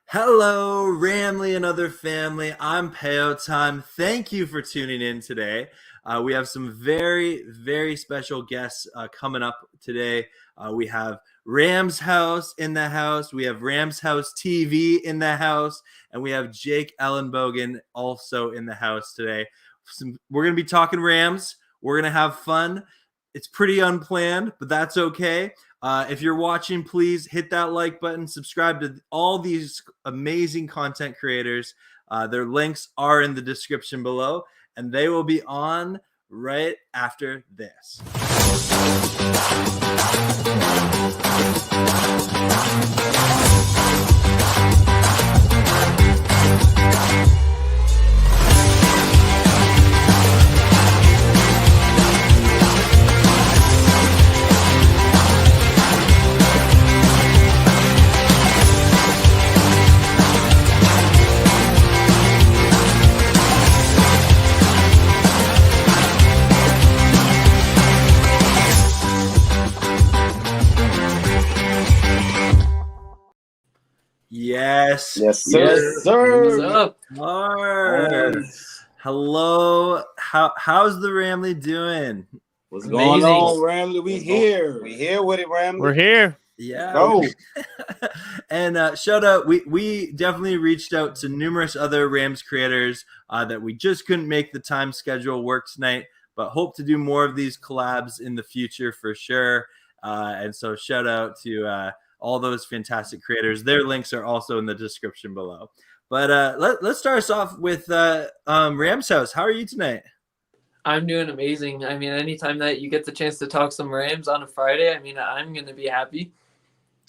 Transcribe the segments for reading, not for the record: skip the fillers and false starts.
Hello, Ramley and other family. I'm Payo Time. Thank you for tuning in today. We have some very, very special guests coming up today. We have Rams House in the house. We have Rams House TV in the house. And we have Jake Ellenbogen also in the house today. We're going to be talking Rams. We're going to have fun. It's pretty unplanned, but that's okay. If you're watching, please hit that like button, subscribe to all these amazing content creators. Their links are in the description below, and they will be on right after this. Yes, Yes, sir. What's up? Hello. How's the Ramley doing? What's going on, Ramley? We here. We here with it, Ramley. We're here. Yeah. Go. And shout out. We definitely reached out to numerous other Rams creators that we just couldn't make the time schedule work tonight, but hope to do more of these collabs in the future for sure. And so shout out to all those fantastic creators. Their links are also in the description below. But let's start us off with Rams House. How are you tonight? I'm doing amazing. I mean, anytime that you get the chance to talk some Rams on a Friday, I mean, I'm going to be happy.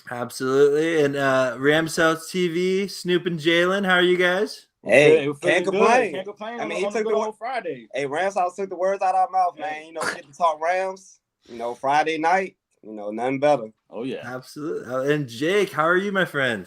Absolutely. And Rams House TV, Snoop and Jalen, how are you guys? Hey, can't complain. Can't complain. I mean, he took the whole Friday. Hey, Rams House took the words out of our mouth, man. You know, we get to talk Rams. You know, Friday night. You know, nothing better. Oh yeah, absolutely. And Jake, how are you, my friend?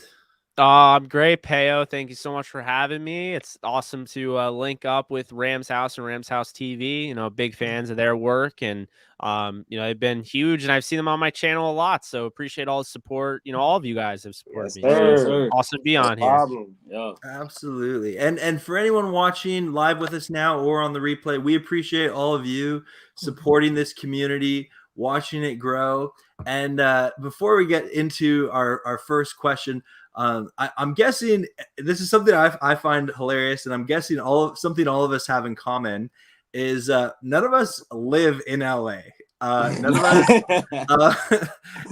I'm great, Payo. Thank you so much for having me. It's awesome to link up with Rams House and Rams House TV. You know, big fans of their work, and you know, they've been huge, and I've seen them on my channel a lot. So appreciate all the support. You know, all of you guys have supported me. So awesome to be on here. Yeah, absolutely. And for anyone watching live with us now or on the replay, we appreciate all of you supporting this community, watching it grow. And before we get into our first question, I'm guessing this is something I find hilarious, and I'm guessing something all of us have in common is none of us live in LA. None of us,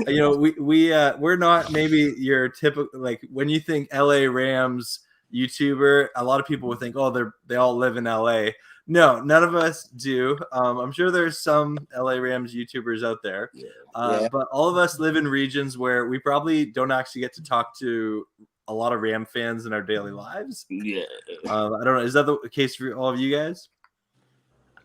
you know, we're not maybe your typical, like when you think LA Rams YouTuber, a lot of people would think, oh, they all live in LA. No, none of us do. I'm sure there's some LA Rams YouTubers out there, but all of us live in regions where we probably don't actually get to talk to a lot of Ram fans in our daily lives. Yeah. I don't know. Is that the case for all of you guys?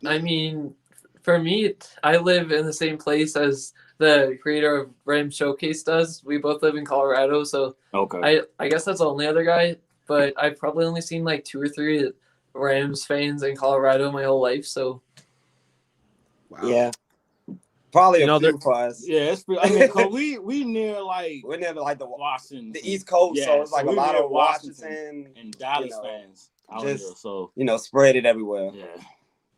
I mean, for me, I live in the same place as the creator of Rams Showcase does. We both live in Colorado, so okay. I guess that's the only other guy, but I've probably only seen like 2 or 3 Rams fans in Colorado my whole life, so wow. Yeah, probably a few for us. Yeah, it's I mean, cause we're near like the Washington, the East Coast, so it's like a lot of Washington and Dallas fans out just here, so you know, spread it everywhere. Yeah.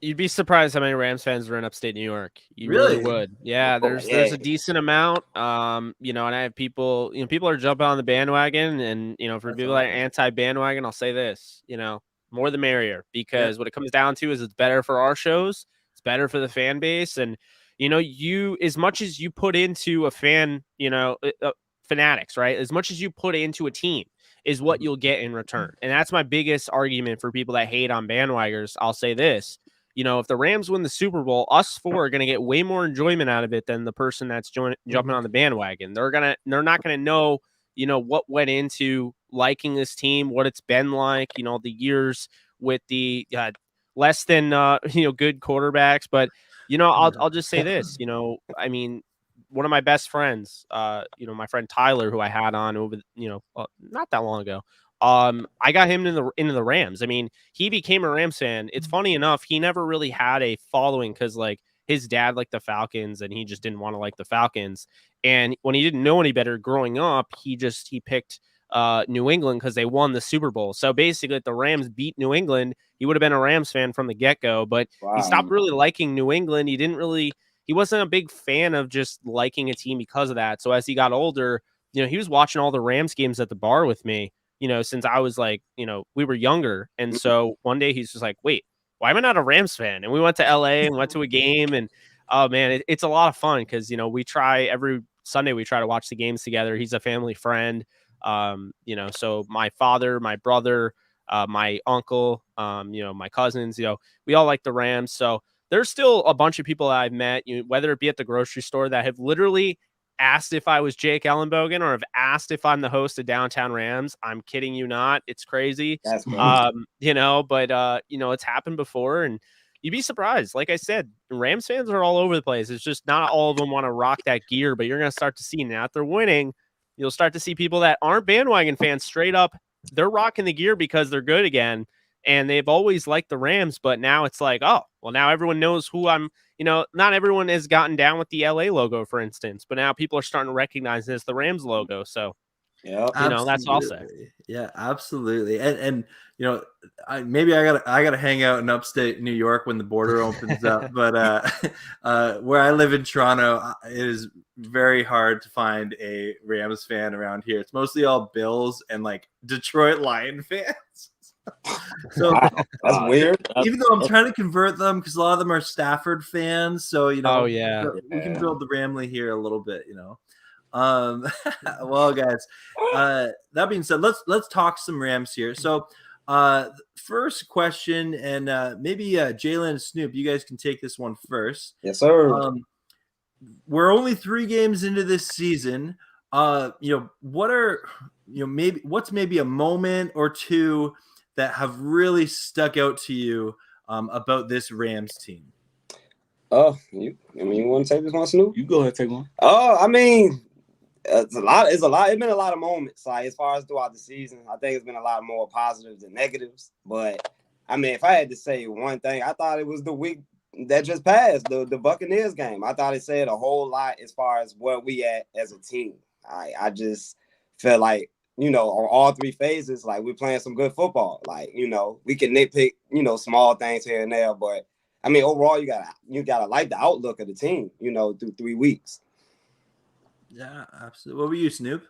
You'd be surprised how many Rams fans are in upstate New York. You really would. Yeah, there's a decent amount. You know, and I have people, you know, people are jumping on the bandwagon, and you know, for people that are anti-bandwagon, I'll say this, you know, more the merrier, because what it comes down to is it's better for our shows, it's better for the fan base, and you know, you as much as you put into a fan, you know, fanatics, right? As much as you put into a team is what you'll get in return. And that's my biggest argument for people that hate on bandwagoners. I'll say this. You know, if the Rams win the Super Bowl, us 4 are going to get way more enjoyment out of it than the person that's jumping on the bandwagon. They're not going to know, you know, what went into liking this team, what it's been like, you know, the years with the less than, you know, good quarterbacks. But, you know, I'll just say this, you know, I mean, one of my best friends, you know, my friend Tyler, who I had on over, you know, not that long ago. I got him into the Rams. I mean, he became a Rams fan. It's funny enough, he never really had a following because like his dad liked the Falcons and he just didn't want to like the Falcons. And when he didn't know any better growing up, he picked New England because they won the Super Bowl. So basically, if the Rams beat New England, he would have been a Rams fan from the get-go. But he stopped really liking New England. He wasn't a big fan of just liking a team because of that. So as he got older, he was watching all the Rams games at the bar with me, since I was like, we were younger. And so one day he's just like, wait, why am I not a Rams fan? And we went to LA and went to a game, and oh man, it's a lot of fun because, we try every Sunday, we try to watch the games together. He's a family friend. So my father, my brother, my uncle, my cousins, we all like the Rams. So there's still a bunch of people that I've met, whether it be at the grocery store, that have literally asked if I was Jake Ellenbogen or have asked if I'm the host of Downtown Rams. I'm kidding you not. It's crazy. That's crazy. But it's happened before, and you'd be surprised. Like I said, Rams fans are all over the place. It's just not all of them want to rock that gear, but you're going to start to see now if they're winning, you'll start to see people that aren't bandwagon fans straight up. They're rocking the gear because they're good again. And they've always liked the Rams, but now it's like, oh, well, now everyone knows who I'm, not everyone has gotten down with the LA logo, for instance, but now people are starting to recognize this, the Rams logo. So, that's all I'll say. Yeah, absolutely. And maybe I gotta hang out in upstate New York when the border opens up. But where I live in Toronto, it is very hard to find a Rams fan around here. It's mostly all Bills and like Detroit Lion fans. So that's weird. Even though I'm trying to convert them because a lot of them are Stafford fans, so we can build the Ramley here a little bit, Well, guys, that being said, let's talk some Rams here. So first question, and maybe Jalen and Snoop, you guys can take this one first. Yes, sir. We're only 3 games into this season. What are what's maybe a moment or two that have really stuck out to you about this Rams team? You want to take this one, Snoop? You go ahead, take one. It's a lot. It's been a lot of moments. Like as far as throughout the season, I think it's been a lot more positives than negatives. But if I had to say one thing, I thought it was the week that just passed, the Buccaneers game. I thought it said a whole lot as far as where we at as a team. I just felt like, on all 3 phases, like we're playing some good football. Like, we can nitpick, small things here and there, but overall, you gotta like the outlook of the team, through 3 weeks. Yeah, absolutely. What were you, Snoop?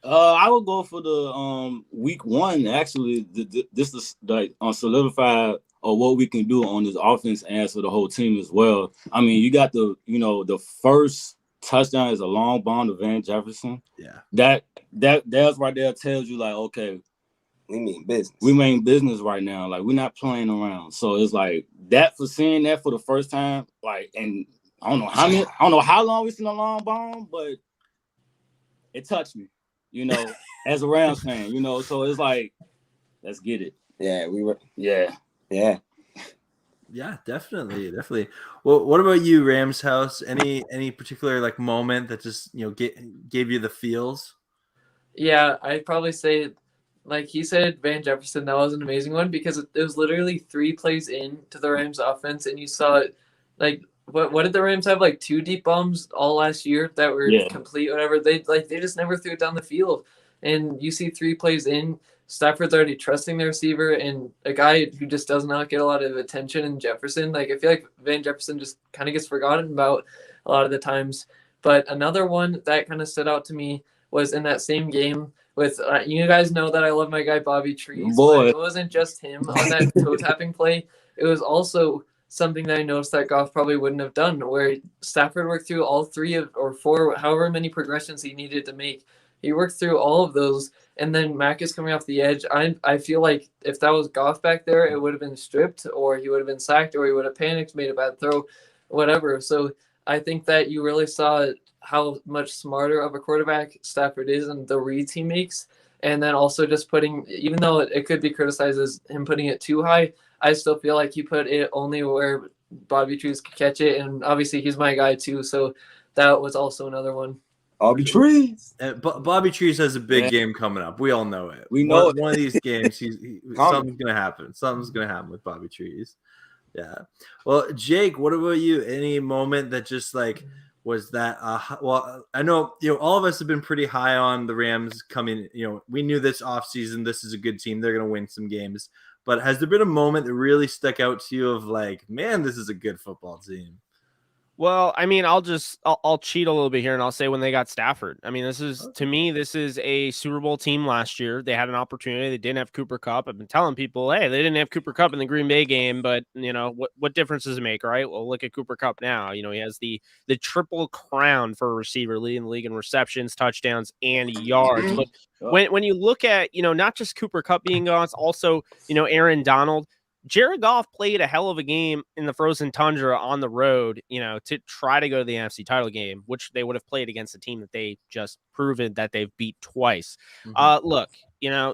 I would go for the week 1. Actually, this is like solidified of what we can do on this offense and for the whole team as well. You got the first touchdown is a long bomb to Van Jefferson. Yeah, that's right there tells you like, okay, we mean business. We mean business right now. Like we're not playing around. So it's like that, for seeing that for the first time. Like, and I don't know how long we seen a long bomb, but it touched me, as a Rams fan, So it's like, let's get it. Yeah, we were. Yeah. Yeah, definitely. Well, what about you, Rams House? Any particular like moment that just gave you the feels? Yeah, I'd probably say, like he said, Van Jefferson. That was an amazing one because it was literally 3 plays into the Rams offense, and you saw it. Like, what did the Rams have? Like 2 deep bombs all last year that were complete. Whatever they just never threw it down the field, and you see 3 plays in. Stafford's already trusting the receiver, and a guy who just does not get a lot of attention in Jefferson. Like, I feel like Van Jefferson just kind of gets forgotten about a lot of the times. But another one that kind of stood out to me was in that same game with, you guys know that I love my guy Bobby Trees. Boy. It wasn't just him on that toe-tapping play. It was also something that I noticed that Goff probably wouldn't have done, where Stafford worked through all 3 or 4, however many progressions he needed to make. He worked through all of those, and then Mac is coming off the edge. I feel like if that was Goff back there, it would have been stripped, or he would have been sacked, or he would have panicked, made a bad throw, whatever. So I think that you really saw how much smarter of a quarterback Stafford is and the reads he makes. And then also just putting, even though it could be criticized as him putting it too high, I still feel like he put it only where Bobby Trees could catch it. And obviously he's my guy too. So that was also another one. Bobby Trees. Bobby Trees has a big game coming up. We all know it. We know one of these games, something's going to happen. Something's going to happen with Bobby Trees. Yeah. Well, Jake, what about you? Any moment that just like was that well, I know all of us have been pretty high on the Rams coming. We knew this offseason this is a good team. They're going to win some games. But has there been a moment that really stuck out to you of like, man, this is a good football team? Well, I mean, I'll cheat a little bit here and I'll say when they got Stafford. I mean, this is a Super Bowl team last year. They had an opportunity. They didn't have Cooper Kupp. I've been telling people, hey, they didn't have Cooper Kupp in the Green Bay game, but what difference does it make, right? Well, look at Cooper Kupp now. He has the triple crown for a receiver, leading the league in receptions, touchdowns, and yards. But when you look at, not just Cooper Kupp being gone, it's also, Aaron Donald. Jared Goff played a hell of a game in the frozen tundra on the road, to try to go to the NFC title game, which they would have played against a team that they just proven that they've beat twice. Look,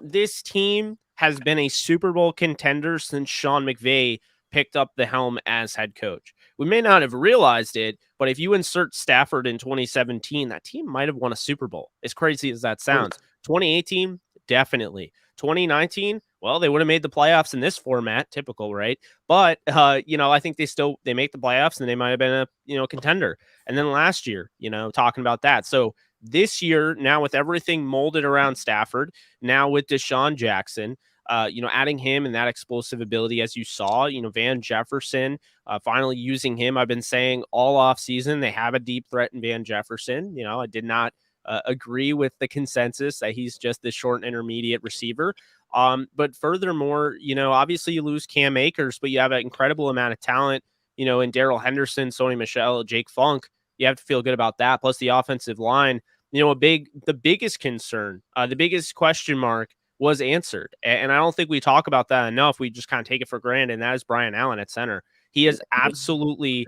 this team has been a Super Bowl contender since Sean McVay picked up the helm as head coach. We may not have realized it, but if you insert Stafford in 2017, that team might have won a Super Bowl. As crazy as that sounds. 2018, definitely. 2019, well, they would have made the playoffs in this format, typical, right? But I think they make the playoffs and they might have been a contender. And then last year, talking about that. So this year, now with everything molded around Stafford, now with Deshaun Jackson, adding him and that explosive ability, as you saw, Van Jefferson, finally using him. I've been saying all off season they have a deep threat in Van Jefferson. I did not agree with the consensus that he's just this short and intermediate receiver. But furthermore, obviously you lose Cam Akers, but you have an incredible amount of talent, in Darrell Henderson, Sony Michel, Jake Funk. You have to feel good about that. Plus the offensive line, the biggest concern, the biggest question mark was answered. And I don't think we talk about that enough. We just kind of take it for granted. And that is Brian Allen at center. He has absolutely,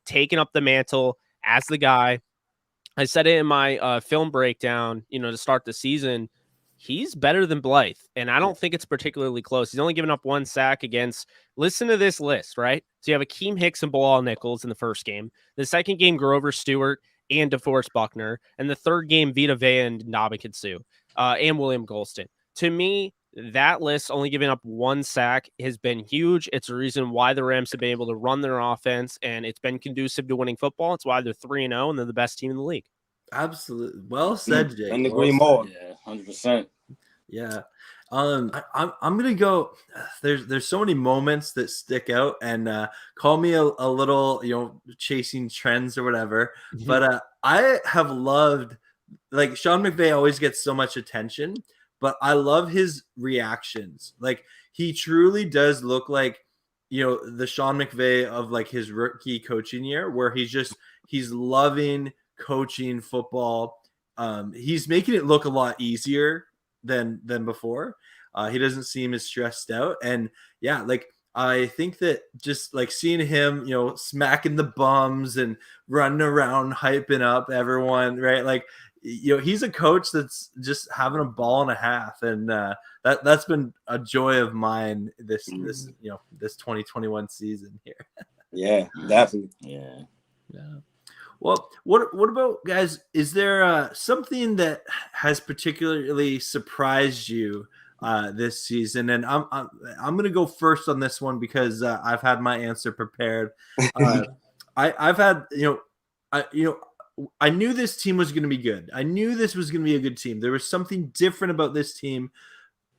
taken up the mantle as the guy. I said it in my film breakdown, to start the season. He's better than Blythe, and I don't think it's particularly close. He's only given up one sack against, listen to this list, right? So you have Akeem Hicks and Bilal Nichols in the first game. The second game, Grover Stewart and DeForest Buckner. And the third game, Vita Vea and Ndamukong and William Golston. To me, that list, only giving up one sack, has been huge. It's the reason why the Rams have been able to run their offense, and it's been conducive to winning football. It's why they're 3-0, and they're the best team in the league. Absolutely. Well said, Jake. And agree more. Yeah, 100%. Yeah. I'm gonna go. There's so many moments that stick out, and call me a little chasing trends or whatever. But I have loved, like, Sean McVay always gets so much attention, but I love his reactions. Like, he truly does look like the Sean McVay of like his rookie coaching year, where he's loving coaching football. He's making it look a lot easier than before. He doesn't seem as stressed out. And yeah, like, I think that just like seeing him, smacking the bums and running around, hyping up everyone, right? Like, he's a coach that's just having a ball and a half. And that's been a joy of mine this 2021 season here. Yeah, definitely. Yeah. Well, what about, guys? Is there something that has particularly surprised you this season? And I'm going to go first on this one because I've had my answer prepared. I've had I knew this team was going to be good. I knew this was going to be a good team. There was something different about this team.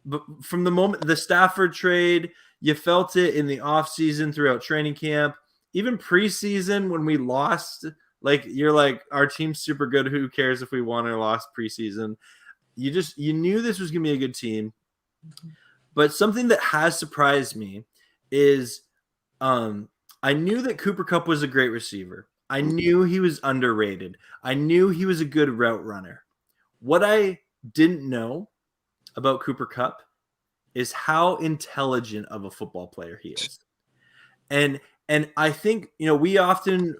But from the moment the Stafford trade, you felt it in the offseason, throughout training camp, even preseason when we lost. Like, you're like, our team's super good. Who cares if we won or lost preseason? You knew this was going to be a good team. But something that has surprised me is I knew that Cooper Kupp was a great receiver. I knew he was underrated. I knew he was a good route runner. What I didn't know about Cooper Kupp is how intelligent of a football player he is. And I think, we often,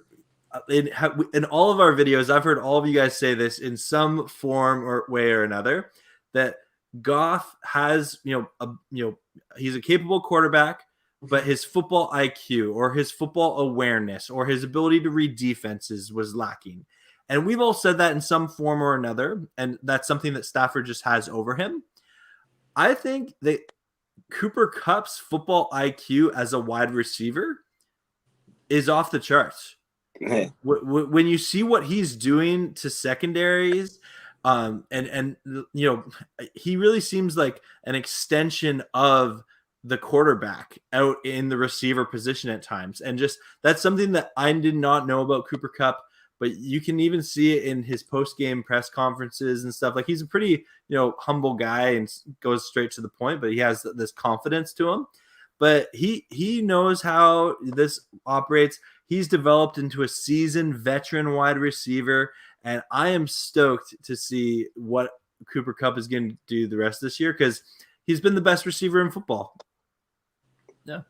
in all of our videos, I've heard all of you guys say this in some form or way or another, that Goff has, he's a capable quarterback, but his football IQ or his football awareness or his ability to read defenses was lacking. And we've all said that in some form or another, and that's something that Stafford just has over him. I think that Cooper Kupp's football IQ as a wide receiver is off the charts. Yeah. When you see what he's doing to secondaries, and you know, he really seems like an extension of the quarterback out in the receiver position at times, and just that's something that I did not know about Cooper Kupp. But you can even see it in his post-game press conferences and stuff. Like, he's a pretty, humble guy and goes straight to the point, but he has this confidence to him. But he knows how this operates. He's developed into a seasoned veteran wide receiver, and I am stoked to see what Cooper Kupp is going to do the rest of this year, because he's been the best receiver in football. Yeah,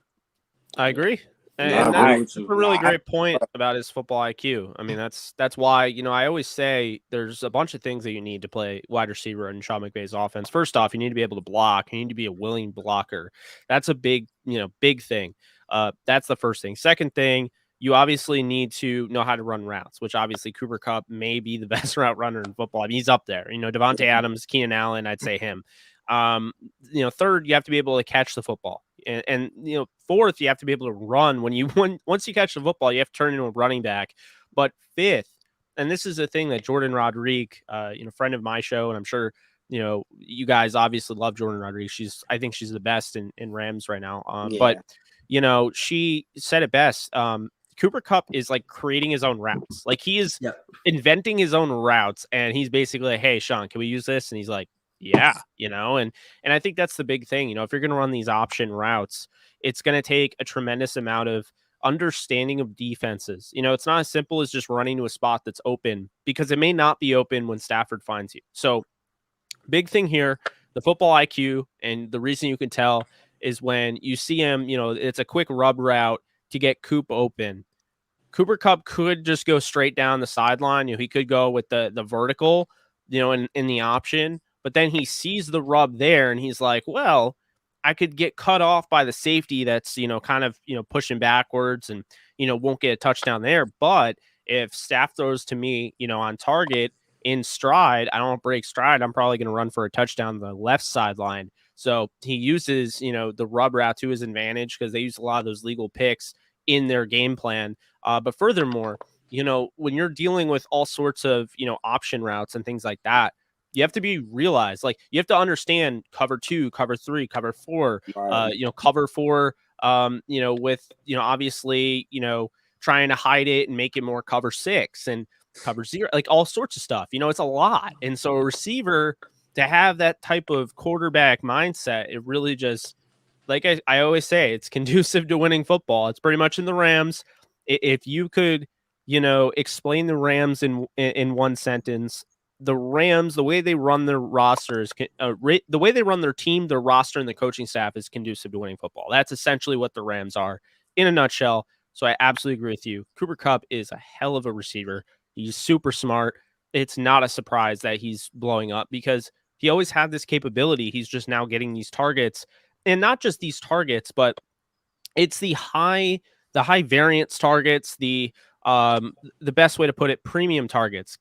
I agree. And that's a really great point about his football IQ. I mean, that's why, I always say there's a bunch of things that you need to play wide receiver in Sean McVay's offense. First off, you need to be able to block. You need to be a willing blocker. That's a big thing. That's the first thing. Second thing, you obviously need to know how to run routes, which obviously Cooper Kupp may be the best route runner in football. I mean, he's up there. Devontae Adams, Keenan Allen, I'd say him. Third, you have to be able to catch the football. And fourth, you have to be able to run. Once you catch the football, you have to turn into a running back. But fifth, and this is a thing that Jordan Rodriguez, friend of my show, and I'm sure you guys obviously love Jordan Rodriguez. I think she's the best in Rams right now. But she said it best. Cooper Kupp is like creating his own routes. Like, he is inventing his own routes, and he's basically like, "Hey, Sean, can we use this?" And he's like, yeah, and I think that's the big thing. If you're going to run these option routes, it's going to take a tremendous amount of understanding of defenses. It's not as simple as just running to a spot that's open, because it may not be open when Stafford finds you. So big thing here, the football IQ, and the reason you can tell is when you see him, it's a quick rub route to get Coop open. Cooper Kupp could just go straight down the sideline. He could go with the vertical, in the option. But then he sees the rub there, and he's like, well, I could get cut off by the safety that's, kind of, pushing backwards and, won't get a touchdown there. But if Staff throws to me, on target in stride, I don't break stride, I'm probably going to run for a touchdown on the left sideline. So he uses, the rub route to his advantage, because they use a lot of those legal picks in their game plan. But furthermore, when you're dealing with all sorts of, option routes and things like that, you have to be realized, like, you have to understand cover 2, cover 3, cover 4, cover 4, with, obviously, trying to hide it and make it more cover 6 and cover 0, like all sorts of stuff. It's a lot. And so a receiver to have that type of quarterback mindset, it really just, like I always say, it's conducive to winning football. It's pretty much in the Rams. If you could, explain the Rams in one sentence, the Rams, the way they run their rosters, the way they run their team, their roster, and the coaching staff is conducive to winning football. That's essentially what the Rams are in a nutshell. So I absolutely agree with you. Cooper Kupp is a hell of a receiver. He's super smart. It's not a surprise that he's blowing up, because he always had this capability. He's just now getting these targets, and not just these targets, but it's the high variance targets, the best way to put it, premium targets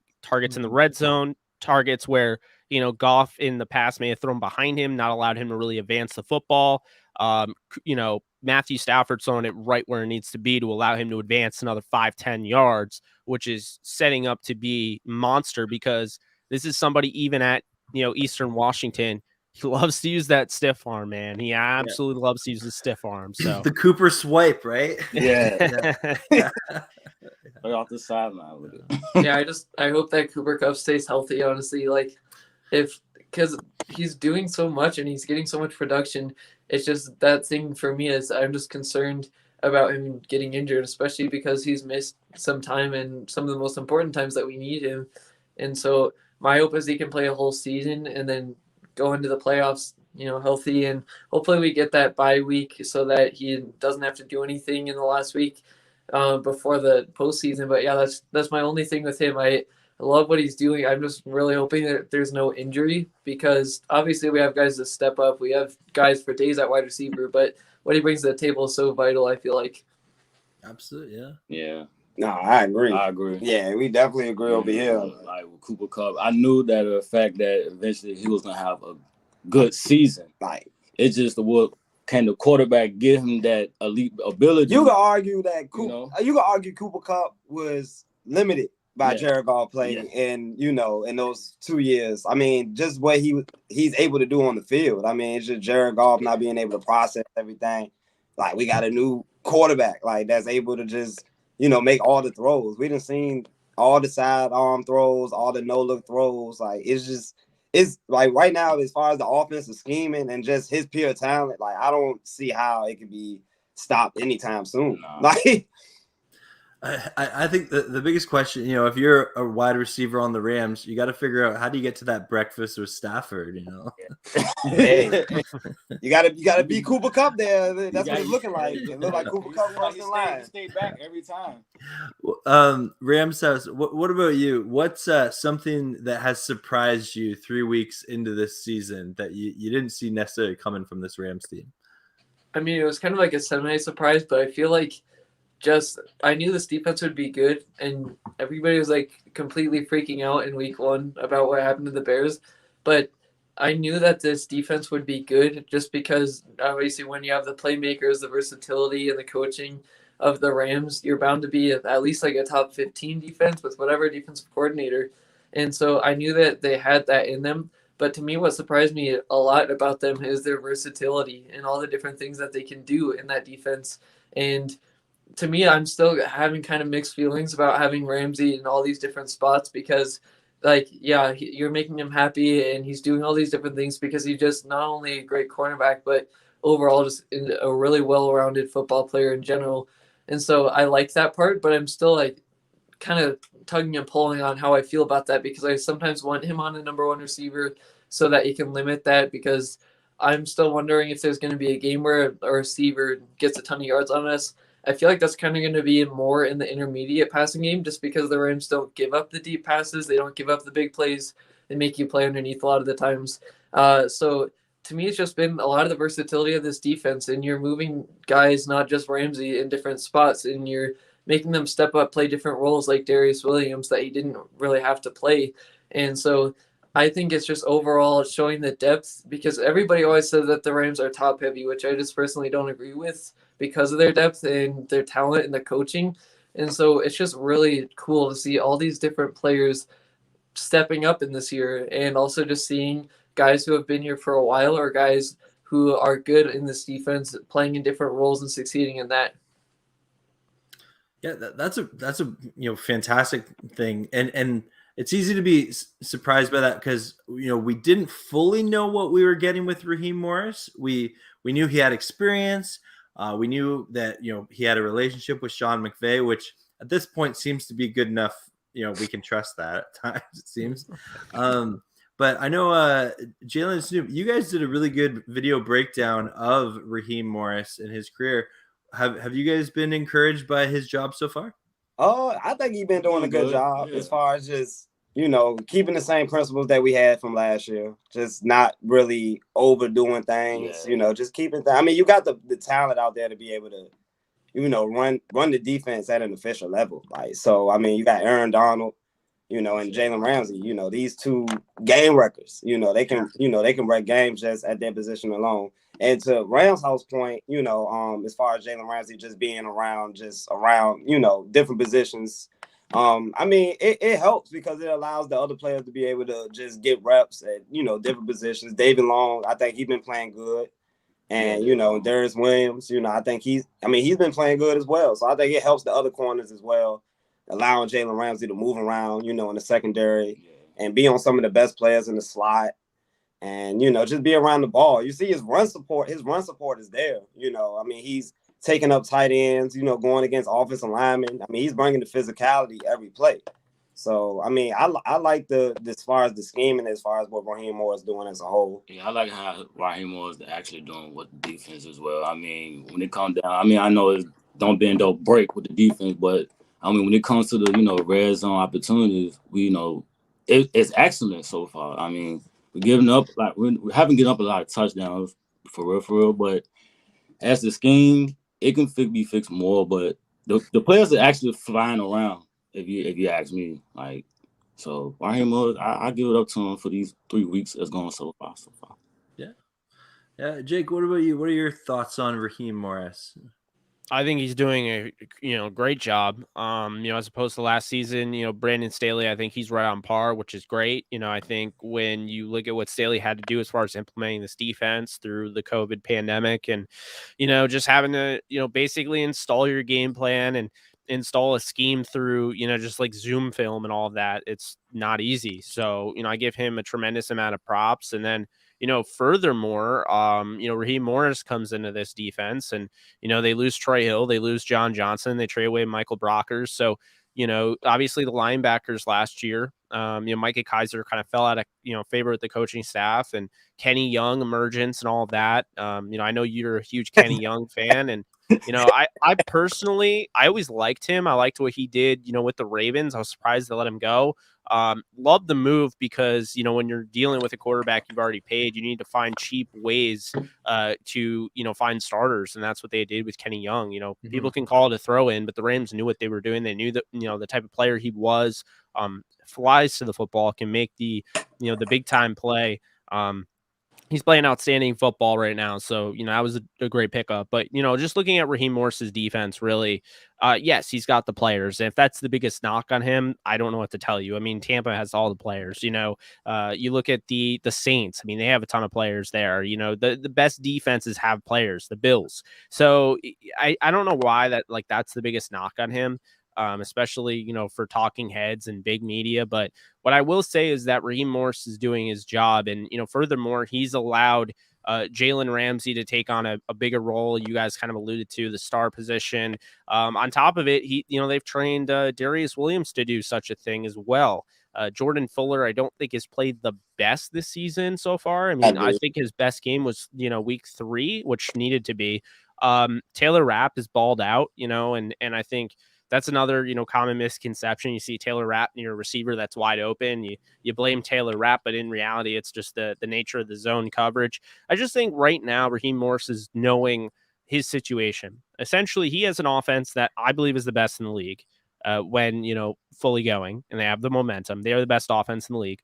in the red zone, targets where, Goff in the past may have thrown behind him, not allowed him to really advance the football. Matthew Stafford throwing it right where it needs to be to allow him to advance another 5-10 yards, which is setting up to be monster, because this is somebody even at, Eastern Washington, he loves to use that stiff arm, man. He absolutely loves to use the stiff arm. So the Cooper swipe, right? Yeah. Right off the sideline with it. Yeah, I hope that Cooper Kupp stays healthy, honestly. Like, because he's doing so much and he's getting so much production. It's just that thing for me is I'm just concerned about him getting injured, especially because he's missed some time in some of the most important times that we need him. And so my hope is he can play a whole season and then go into the playoffs, healthy, and hopefully we get that bye week so that he doesn't have to do anything in the last week before the postseason. But yeah, that's my only thing with him. I love what he's doing. I'm just really hoping that there's no injury, because obviously we have guys that step up. We have guys for days at wide receiver, but what he brings to the table is so vital, I feel like. Absolutely, yeah. Yeah. No, I agree. Yeah, we definitely agree over here. Like with Cooper Kupp, I knew that the fact that eventually he was gonna have a good season. Like, it's just what can the quarterback give him that elite ability? You could argue that you could argue Cooper Kupp was limited by Jared Goff playing in those 2 years. I mean, just what he's able to do on the field. I mean, it's just Jared Goff not being able to process everything. Like, we got a new quarterback like that's able to just make all the throws. We done seen all the sidearm throws, all the no-look throws. Like, it's like right now, as far as the offensive scheming and just his pure talent, like, I don't see how it could be stopped anytime soon. No. Like, I think the biggest question, if you're a wide receiver on the Rams, you got to figure out, how do you get to that breakfast with Stafford? Hey, you gotta beat Cooper Kupp there. That's what it's looking like. It looked like Cooper Kupp first in line. Stay back every time. Rams says, what about you? What's something that has surprised you 3 weeks into this season that you didn't see necessarily coming from this Rams team? I mean, it was kind of like a semi-surprise, but I feel like I knew this defense would be good, and everybody was like completely freaking out in week 1 about what happened to the Bears. But I knew that this defense would be good just because obviously when you have the playmakers, the versatility, and the coaching of the Rams, you're bound to be at least like a top 15 defense with whatever defensive coordinator. And so I knew that they had that in them. But to me, what surprised me a lot about them is their versatility and all the different things that they can do in that defense. And to me, I'm still having kind of mixed feelings about having Ramsey in all these different spots because, you're making him happy and he's doing all these different things because he's just not only a great cornerback, but overall just a really well-rounded football player in general. And so I like that part, but I'm still like kind of tugging and pulling on how I feel about that because I sometimes want him on a number 1 receiver so that he can limit that because I'm still wondering if there's going to be a game where a receiver gets a ton of yards on us. I feel like that's kind of going to be more in the intermediate passing game just because the Rams don't give up the deep passes. They don't give up the big plays. They make you play underneath a lot of the times. So to me, it's just been a lot of the versatility of this defense, and you're moving guys, not just Ramsey, in different spots, and you're making them step up, play different roles like Darius Williams that he didn't really have to play. And so I think it's just overall showing the depth because everybody always says that the Rams are top heavy, which I just personally don't agree with because of their depth and their talent and the coaching. And so it's just really cool to see all these different players stepping up in this year and also just seeing guys who have been here for a while or guys who are good in this defense playing in different roles and succeeding in that. Yeah, that's a fantastic thing. And it's easy to be surprised by that because we didn't fully know what we were getting with Raheem Morris. We knew he had experience. We knew that he had a relationship with Sean McVay, which at this point seems to be good enough. We can trust that at times, it seems. But I know Jalen and Snoop, you guys did a really good video breakdown of Raheem Morris and his career. Have you guys been encouraged by his job so far? Oh, I think he's been doing a good job as far as just, keeping the same principles that we had from last year. Just not really overdoing things, just keeping I mean, you got the talent out there to be able to, run the defense at an official level. Like, so, I mean, you got Aaron Donald, and Jalen Ramsey, these two game wreckers, they can wreck games just at their position alone. And to Rams' house point, as far as Jalen Ramsey just being around, different positions. I mean, it helps because it allows the other players to be able to just get reps at, different positions. David Long, I think he's been playing good. And, Darius Williams, I think he's been playing good as well. So I think it helps the other corners as well, allowing Jalen Ramsey to move around, in the secondary and be on some of the best players in the slot. And, just be around the ball. You see his run support is there. I mean, he's taking up tight ends, going against offensive linemen. I mean, he's bringing the physicality every play. So, I mean, I like as far as the scheme and as far as what Raheem Moore is doing as a whole. Yeah, I like how Raheem Moore is actually doing with the defense as well. I mean, when it comes down, I mean, I know it's don't bend, don't break with the defense, but, I mean, when it comes to the, red zone opportunities, it's excellent so far. I mean, we haven't given up a lot of touchdowns for real, but as the scheme, it can be fixed more. But the players are actually flying around. If you ask me, like, so Raheem Moore, I give it up to him for these 3 weeks that's going so far. Yeah. Jake, what about you? What are your thoughts on Raheem Morris? I think he's doing a great job. As opposed to last season, Brandon Staley, I think he's right on par, which is great. I think when you look at what Staley had to do as far as implementing this defense through the COVID pandemic and, just having to, basically install your game plan and install a scheme through, just like Zoom film and all of that, it's not easy. So, I give him a tremendous amount of props. And then, furthermore, Raheem Morris comes into this defense and, they lose Troy Hill, they lose John Johnson, they trade away Michael Brockers. So, obviously the linebackers last year, Micah Kaiser kind of fell out of, favor with the coaching staff, and Kenny Young emergence and all of that. I know you're a huge Kenny Young fan, and, I personally, I always liked him. I liked what he did, with the Ravens. I was surprised to let him go. Love the move because, when you're dealing with a quarterback you've already paid, you need to find cheap ways to, find starters. And that's what they did with Kenny Young. People can call it a throw in, but the Rams knew what they were doing. They knew that, the type of player he was, flies to the football, can make the, the big time play. He's playing outstanding football right now. So, that was a great pickup. But, just looking at Raheem Morris's defense, really, yes, he's got the players. And if that's the biggest knock on him, I don't know what to tell you. I mean, Tampa has all the players, you look at the Saints. I mean, they have a ton of players there. The best defenses have players, the Bills. So I don't know why that's the biggest knock on him. Especially, for talking heads and big media. But what I will say is that Raheem Morris is doing his job. And, furthermore, he's allowed Jalen Ramsey to take on a bigger role. You guys kind of alluded to the star position. On top of it, they've trained Darius Williams to do such a thing as well. Jordan Fuller, I don't think has played the best this season so far. I mean, I think his best game was, week 3, which needed to be. Taylor Rapp is balled out, and I think that's another, common misconception. You see Taylor Rapp near a receiver that's wide open. You blame Taylor Rapp, but in reality, it's just the nature of the zone coverage. I just think right now, Raheem Morris is knowing his situation. Essentially, he has an offense that I believe is the best in the league when, fully going, and they have the momentum. They are the best offense in the league.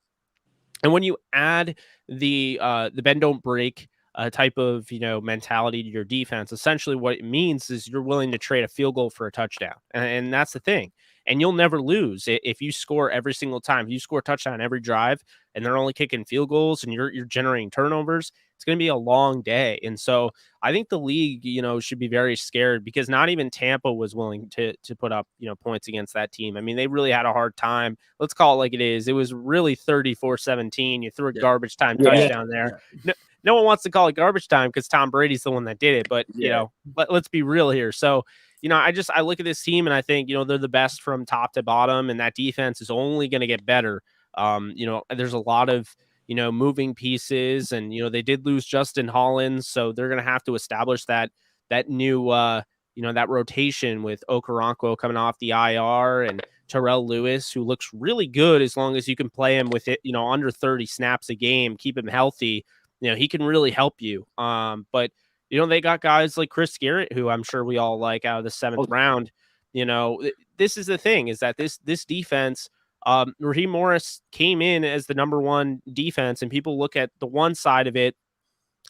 And when you add the bend don't break type of mentality to your defense, essentially what it means is you're willing to trade a field goal for a touchdown, and that's the thing. And you'll never lose if you score every single time. If you score a touchdown every drive, and they're only kicking field goals, and you're generating turnovers, it's going to be a long day. And so I think the league, should be very scared because not even Tampa was willing to put up, points against that team. I mean, they really had a hard time. Let's call it like it is. It was really 34-17. You threw a garbage time touchdown there. No one wants to call it garbage time because Tom Brady's the one that did it. But, let's be real here. So, I look at this team and I think, they're the best from top to bottom, and that defense is only going to get better. There's a lot of, moving pieces, and, they did lose Justin Hollins. So they're going to have to establish that new, that rotation with Okoronkwo coming off the IR and Terrell Lewis, who looks really good as long as you can play him with it, under 30 snaps a game, keep him healthy. He can really help you. But, they got guys like Chris Garrett, who I'm sure we all like out of the 7th round. This is the thing, is that this defense, Raheem Morris came in as the number 1 defense, and people look at the one side of it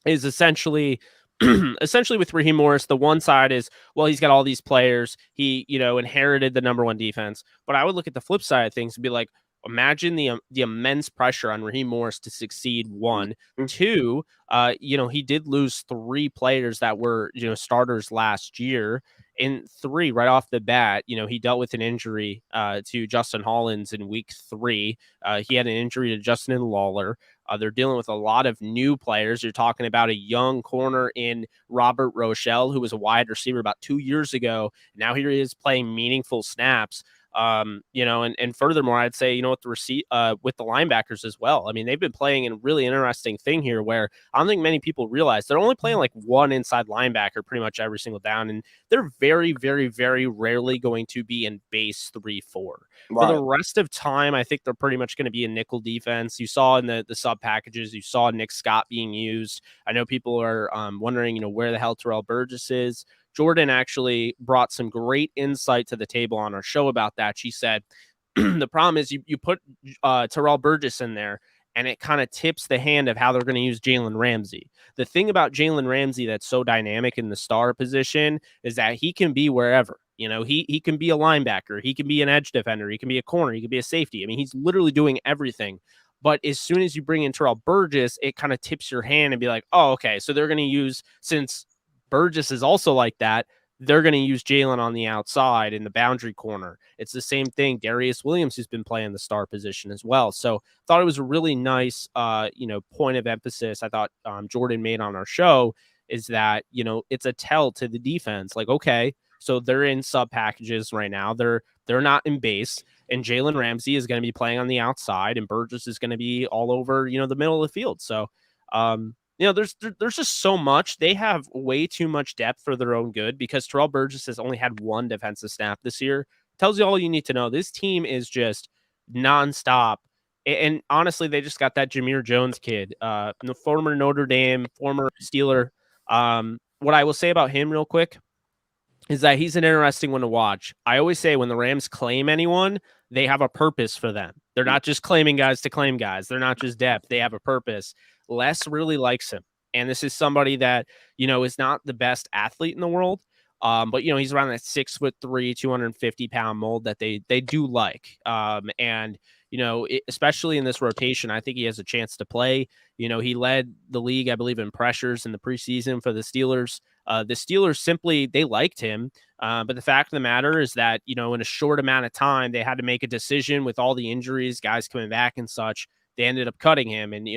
is essentially with Raheem Morris, the one side is, well, he's got all these players. He, inherited the number 1 defense. But I would look at the flip side of things and be like, imagine the immense pressure on Raheem Morris to succeed. 1, 2, he did lose 3 players that were, starters last year. In 3, right off the bat, he dealt with an injury to Justin Hollins in week 3. He had an injury to Justin Lawler. They're dealing with a lot of new players. You're talking about a young corner in Robert Rochelle, who was a wide receiver about 2 years ago. Now here he is playing meaningful snaps. And furthermore, I'd say, with with the linebackers as well. I mean, they've been playing a really interesting thing here where I don't think many people realize they're only playing like 1 inside linebacker pretty much every single down. And they're very, very, very rarely going to be in base 3-4. Right. For the rest of time, I think they're pretty much going to be a nickel defense. You saw in the sub packages, you saw Nick Scott being used. I know people are wondering, where the hell Terrell Burgess is. Jordan actually brought some great insight to the table on our show about that. She said, the problem is you put Terrell Burgess in there, and it kind of tips the hand of how they're going to use Jalen Ramsey. The thing about Jalen Ramsey that's so dynamic in the star position is that he can be wherever. You know, he can be a linebacker, he can be an edge defender, he can be a corner, he can be a safety. I mean, he's literally doing everything. But as soon as you bring in Terrell Burgess, it kind of tips your hand and be like, oh, okay, so they're going to use, since Burgess is also like that, they're going to use Jalen on the outside in the boundary corner. It's the same thing. Darius Williams, who's been playing the star position as well. So I thought it was a really nice, point of emphasis I thought Jordan made on our show is that, it's a tell to the defense. Like, okay, so they're in sub packages right now. They're not in base, and Jalen Ramsey is going to be playing on the outside, and Burgess is going to be all over, the middle of the field. So, there's just so much. They have way too much depth for their own good because Terrell Burgess has only had one defensive snap this year. Tells you all you need to know. This team is just nonstop. And honestly, they just got that Jameer Jones kid, the former Notre Dame, former Steeler. What I will say about him real quick is that he's an interesting one to watch. I always say when the Rams claim anyone, they have a purpose for them. They're not just claiming guys to claim guys. They're not just depth. They have a purpose. Les really likes him. And this is somebody that, is not the best athlete in the world. But, he's around that 6'3", 250-pound mold that they do like. Especially in this rotation, I think he has a chance to play. He led the league, I believe, in pressures in the preseason for the Steelers. The Steelers simply, they liked him. But the fact of the matter is that, in a short amount of time, they had to make a decision with all the injuries, guys coming back and such. They ended up cutting him. And,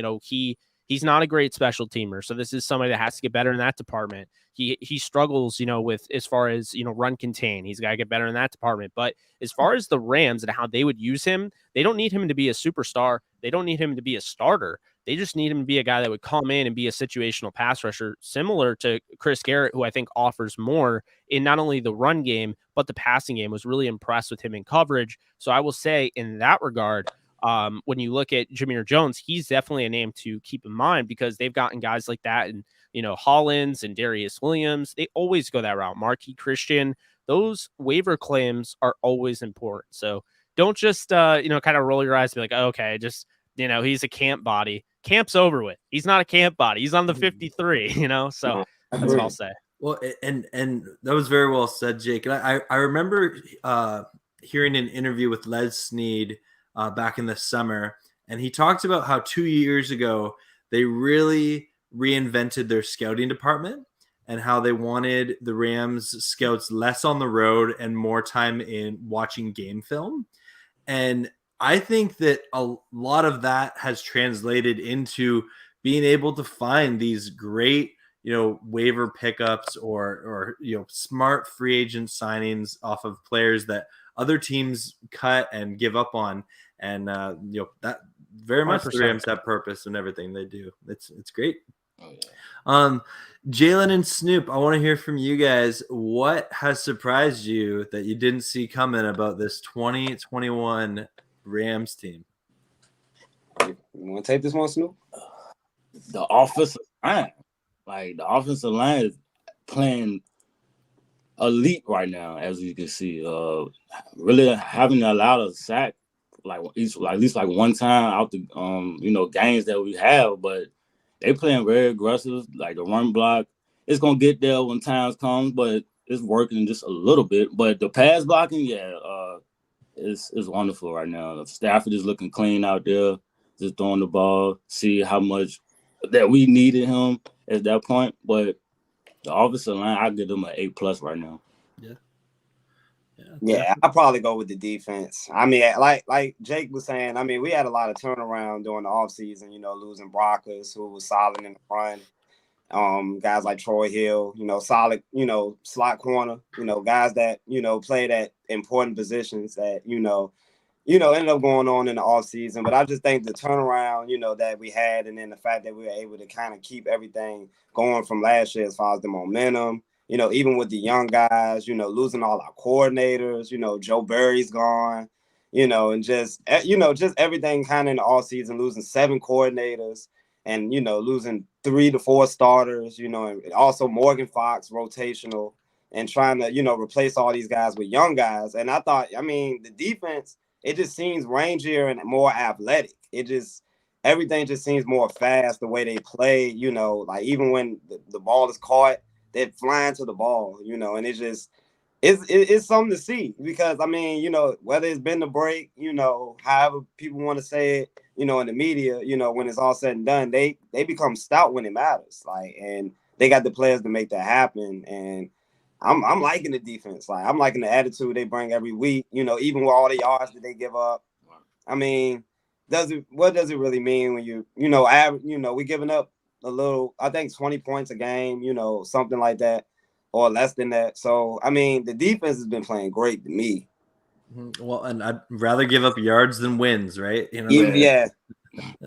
he's not a great special teamer. So this is somebody that has to get better in that department. He struggles, with as far as, run contain. He's got to get better in that department. But as far as the Rams and how they would use him, they don't need him to be a superstar. They don't need him to be a starter. They just need him to be a guy that would come in and be a situational pass rusher, similar to Chris Garrett, who I think offers more in not only the run game, but the passing game. Was really impressed with him in coverage. So I will say in that regard, when you look at Jameer Jones, he's definitely a name to keep in mind because they've gotten guys like that and, Hollins and Darius Williams. They always go that route. Marquis Christian, those waiver claims are always important. So don't just, kind of roll your eyes and be like, oh, okay, just, he's a camp body. Camp's over with. He's not a camp body. He's on the 53, so that's what I'll say. Well, and that was very well said, Jake. And I remember hearing an interview with Les Snead back in the summer, and he talked about how 2 years ago they really reinvented their scouting department and how they wanted the Rams scouts less on the road and more time in watching game film. And I think that a lot of that has translated into being able to find these great, waiver pickups or smart free agent signings off of players that other teams cut and give up on. And, that very much 100%. The Rams have purpose in everything they do. It's great. Oh, yeah. Jalen and Snoop, I want to hear from you guys. What has surprised you that you didn't see coming about this 2021 Rams team? You want to take this one, Snoop? The offensive line. Like, the offensive line is playing elite right now, as you can see. Really haven't allowed a sack at least one time out the games that we have, but they playing very aggressive. Like the run block, it's gonna get there when times comes, but it's working just a little bit. But the pass blocking, is wonderful right now. Stafford is looking clean out there, just throwing the ball. See how much that we needed him at that point, but the offensive line, I give them an A+ right now. Yeah, I'll probably go with the defense. I mean, like Jake was saying, I mean, we had a lot of turnaround during the offseason, losing Brockers, who was solid in the front. Guys like Troy Hill, solid, slot corner, guys that, played at important positions that, ended up going on in the offseason. But I just think the turnaround, that we had, and then the fact that we were able to kind of keep everything going from last year as far as the momentum, even with the young guys, losing all our coordinators, Joe Barry's gone, and just everything kind of in the offseason, losing 7 coordinators and, losing 3 to 4 starters, and also Morgan Fox rotational and trying to, replace all these guys with young guys. And I thought, the defense, it just seems rangier and more athletic. It just, everything just seems more fast the way they play, you know, like even when the ball is caught, they're flying to the ball, you know, and it's something to see because, I mean, you know, whether it's been the break, you know, however people want to say it, you know, in the media, you know, when it's all said and done, they become stout when it matters, like, and they got the players to make that happen, and I'm liking the defense, like I'm liking the attitude they bring every week, you know, even with all the yards that they give up. I mean, what does it really mean when you know, we giving up a little, I think 20 points a game, you know, something like that, or less than that. So, I mean, the defense has been playing great to me. Well, and I'd rather give up yards than wins, right? You know, Yeah,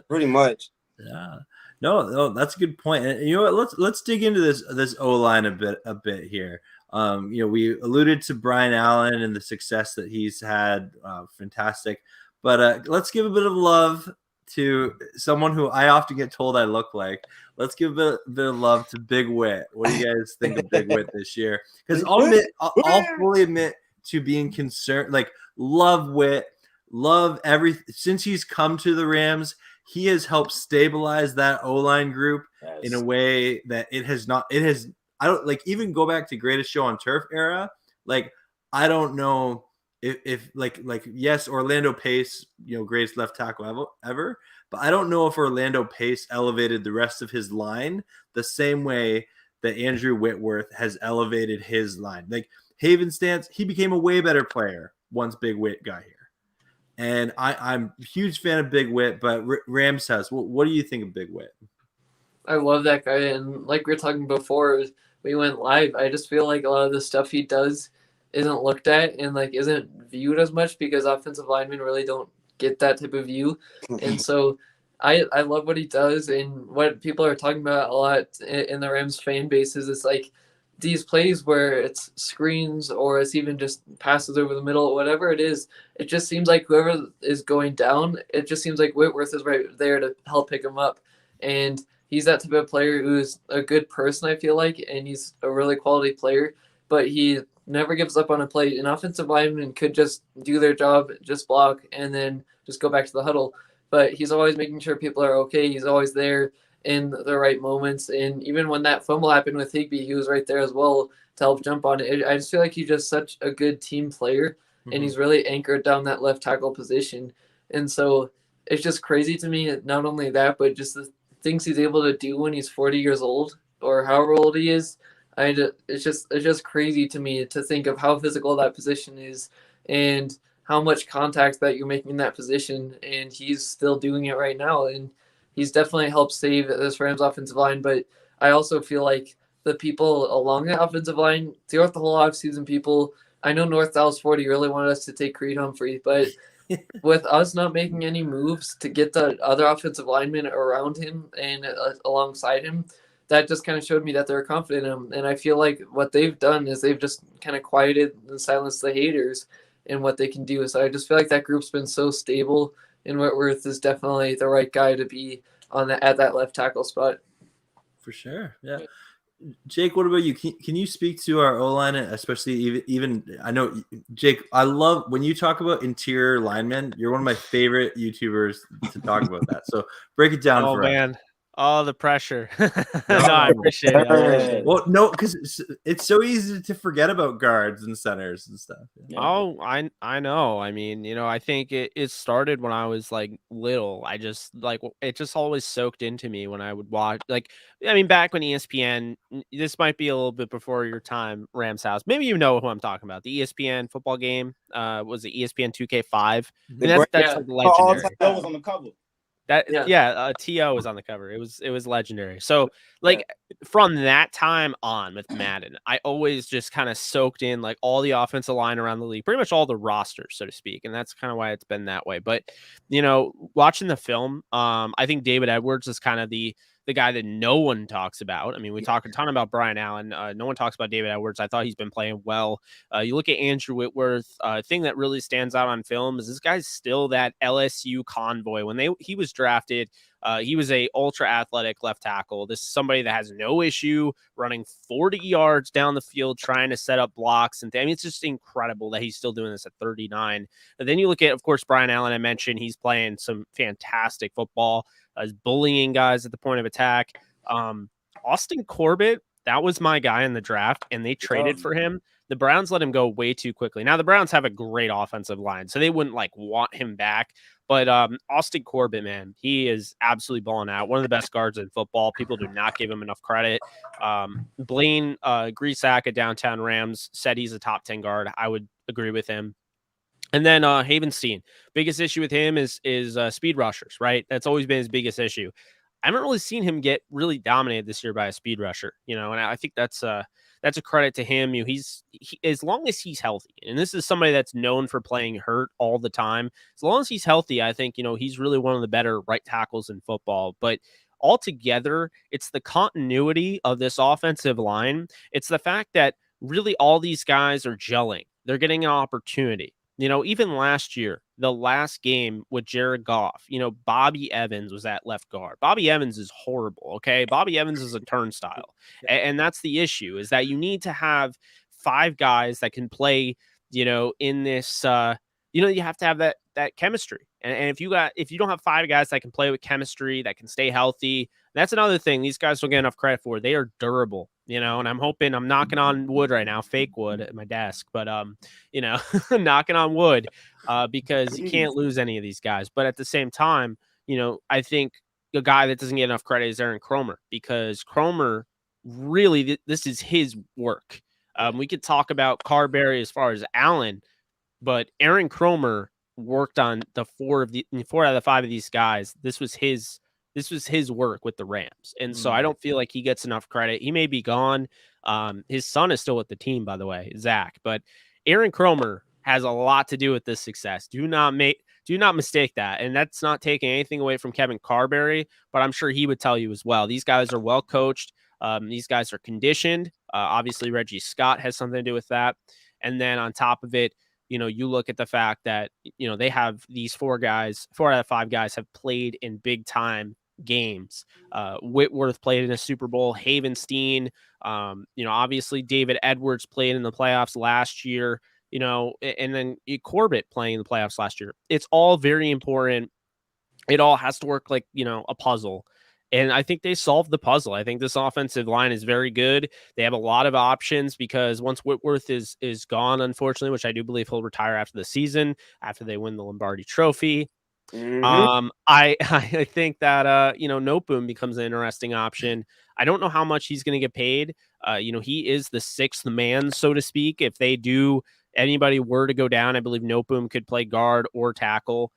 pretty much. Yeah. No, that's a good point. And you know what? Let's dig into this O-line a bit here. You know, we alluded to Brian Allen and the success that he's had. Fantastic. But let's give a bit of love to someone who I often get told I look like. Let's give a bit of love to Big Wit. What do you guys think of Big Wit this year? Because I'll fully admit to being concerned, like love Wit, love everything. Since he's come to the Rams, he has helped stabilize that O-line group in a way that I don't like, even go back to Greatest Show on Turf era. Like, I don't know if like yes, Orlando Pace, you know, greatest left tackle ever, but I don't know if Orlando Pace elevated the rest of his line the same way that Andrew Whitworth has elevated his line. Like Haven Stance, he became a way better player once Big Wit got here. And I'm a huge fan of Big Wit, but Rams House, what do you think of Big Wit? I love that guy. And like we were talking before, we went live. I just feel like a lot of the stuff he does isn't looked at and like isn't viewed as much because offensive linemen really don't get that type of view. And so I love what he does, and what people are talking about a lot in the Rams fan base is it's like these plays where it's screens or it's even just passes over the middle, whatever it is, it just seems like whoever is going down, it just seems like Whitworth is right there to help pick him up. And he's that type of player who's a good person, I feel like, and he's a really quality player, but he never gives up on a play. An offensive lineman could just do their job, just block, and then just go back to the huddle. But he's always making sure people are okay. He's always there in the right moments. And even when that fumble happened with Higbee, he was right there as well to help jump on it. I just feel like he's just such a good team player, and he's really anchored down that left tackle position. And so it's just crazy to me, not only that, but just the things he's able to do when he's 40 years old or however old he is. It's just crazy to me to think of how physical that position is and how much contact that you're making in that position, and he's still doing it right now, and he's definitely helped save this Rams offensive line. But I also feel like the people along the offensive line throughout the whole offseason, people, I know North Dallas 40 really wanted us to take Creed Humphrey, but with us not making any moves to get the other offensive linemen around him and alongside him, that just kind of showed me that they're confident in him. And I feel like what they've done is they've just kind of quieted and silenced the haters and what they can do. So I just feel like that group's been so stable, and Whitworth is definitely the right guy to be at that left tackle spot. For sure. Yeah. Jake, what about you? Can you speak to our O-line, especially even I know, Jake, I love when you talk about interior linemen. You're one of my favorite YouTubers to talk about that. So break it down for us. All the pressure. No, I appreciate it. Well, no, because it's so easy to forget about guards and centers and stuff. Yeah. Oh, I know. I mean, you know, I think it started when I was like little. I just like it just always soaked into me when I would watch. Like, I mean, back when ESPN, this might be a little bit before your time, Rams House. Maybe you know who I'm talking about. The ESPN football game was it ESPN 2K5? That's like legendary. That was on the cover. TO was on the cover. It was legendary. So like from that time on with Madden, I always just kind of soaked in like all the offensive line around the league, pretty much all the rosters, so to speak. And that's kind of why it's been that way. But you know, watching the film, I think David Edwards is kind of the guy that no one talks about. I mean, we talk a ton about Brian Allen. No one talks about David Edwards. I thought he's been playing well. You look at Andrew Whitworth. Thing that really stands out on film is this guy's still that LSU convoy. When he was drafted, he was a ultra athletic left tackle. This is somebody that has no issue running 40 yards down the field, trying to set up blocks. And I mean, it's just incredible that he's still doing this at 39. And then you look at, of course, Brian Allen. I mentioned he's playing some fantastic football. is bullying guys at the point of attack. Austin Corbett, that was my guy in the draft, and they traded for him. The Browns let him go way too quickly. Now, the Browns have a great offensive line, so they wouldn't want him back. But Austin Corbett, man, he is absolutely balling out. One of the best guards in football. People do not give him enough credit. Blaine Grisak at Downtown Rams said he's a top 10 guard. I would agree with him. And then Havenstein, biggest issue with him is speed rushers, right? That's always been his biggest issue. I haven't really seen him get really dominated this year by a speed rusher, and I think that's a credit to him. He's as long as he's healthy, and this is somebody that's known for playing hurt all the time. As long as he's healthy, I think, he's really one of the better right tackles in football. But altogether, it's the continuity of this offensive line. It's the fact that really all these guys are gelling. They're getting an opportunity. Even last year, the last game with Jared Goff, Bobby Evans was at left guard. Bobby Evans is horrible, okay? Bobby Evans is a turnstile. And that's the issue, is that you need to have 5 guys that can play, in this, you have to have that chemistry. And if you don't have 5 guys that can play with chemistry, that can stay healthy, that's another thing these guys don't get enough credit for. They are durable, and I'm knocking on wood right now, fake wood at my desk, but knocking on wood because you can't lose any of these guys. But at the same time, I think the guy that doesn't get enough credit is Aaron Cromer, because Cromer really, this is his work. We could talk about Carberry as far as Allen, but Aaron Cromer worked on the 4 out of the 5 of these guys. This was his work with the Rams. And so I don't feel like he gets enough credit. He may be gone. His son is still with the team, by the way, Zach, but Aaron Cromer has a lot to do with this success. Do not mistake that. And that's not taking anything away from Kevin Carberry, but I'm sure he would tell you as well. These guys are well coached. These guys are conditioned. Obviously Reggie Scott has something to do with that. And then on top of it, you look at the fact that, they have these 4 guys, 4 out of 5 guys have played in big time games. Whitworth played in a Super Bowl. Havenstein, obviously David Edwards played in the playoffs last year, and then Corbett playing in the playoffs last year. It's all very important. It all has to work like, a puzzle. And I think they solved the puzzle. I think this offensive line is very good. They have a lot of options, because once Whitworth is gone, unfortunately, which I do believe he'll retire after the season, after they win the Lombardi Trophy. I think that Noteboom becomes an interesting option. I don't know how much he's going to get paid. He is the 6th man, so to speak. If anybody were to go down, I believe Noteboom could play guard or tackle.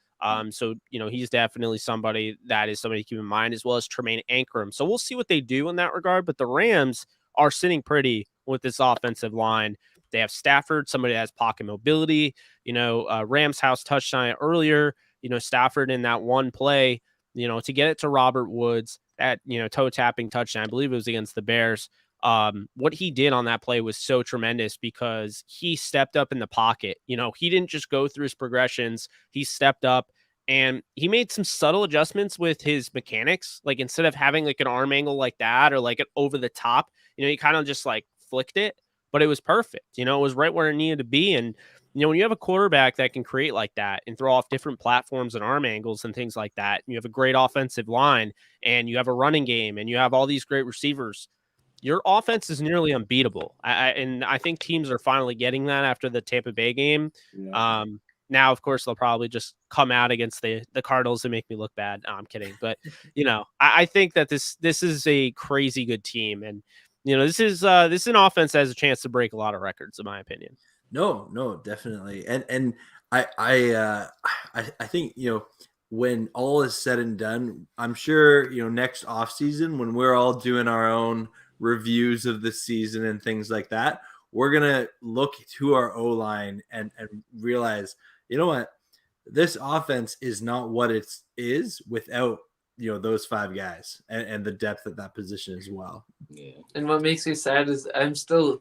So he's definitely somebody to keep in mind, as well as Tremaine Ankrum. So we'll see what they do in that regard. But the Rams are sitting pretty with this offensive line. They have Stafford, somebody that has pocket mobility. Rams house touchdown earlier. Stafford in that one play, to get it to Robert Woods, that toe tapping touchdown. I believe it was against the Bears. What he did on that play was so tremendous, because he stepped up in the pocket. He didn't just go through his progressions. He stepped up and he made some subtle adjustments with his mechanics. Like, instead of having like an arm angle like that, or like an over the top, he kind of just like flicked it, but it was perfect. It was right where it needed to be. And, when you have a quarterback that can create like that and throw off different platforms and arm angles and things like that, and you have a great offensive line, and you have a running game, and you have all these great receivers, your offense is nearly unbeatable. And I think teams are finally getting that after the Tampa Bay game. Yeah. Now, of course, they'll probably just come out against the Cardinals and make me look bad. No, I'm kidding. But, I think that this is a crazy good team. And, this is an offense that has a chance to break a lot of records, in my opinion. No, definitely. And I think, when all is said and done, I'm sure, next off season, when we're all doing our own reviews of the season and things like that, we're going to look to our O-line and realize, what, this offense is not what it is without, those 5 guys and the depth at that position as well. Yeah. And what makes me sad is I'm still,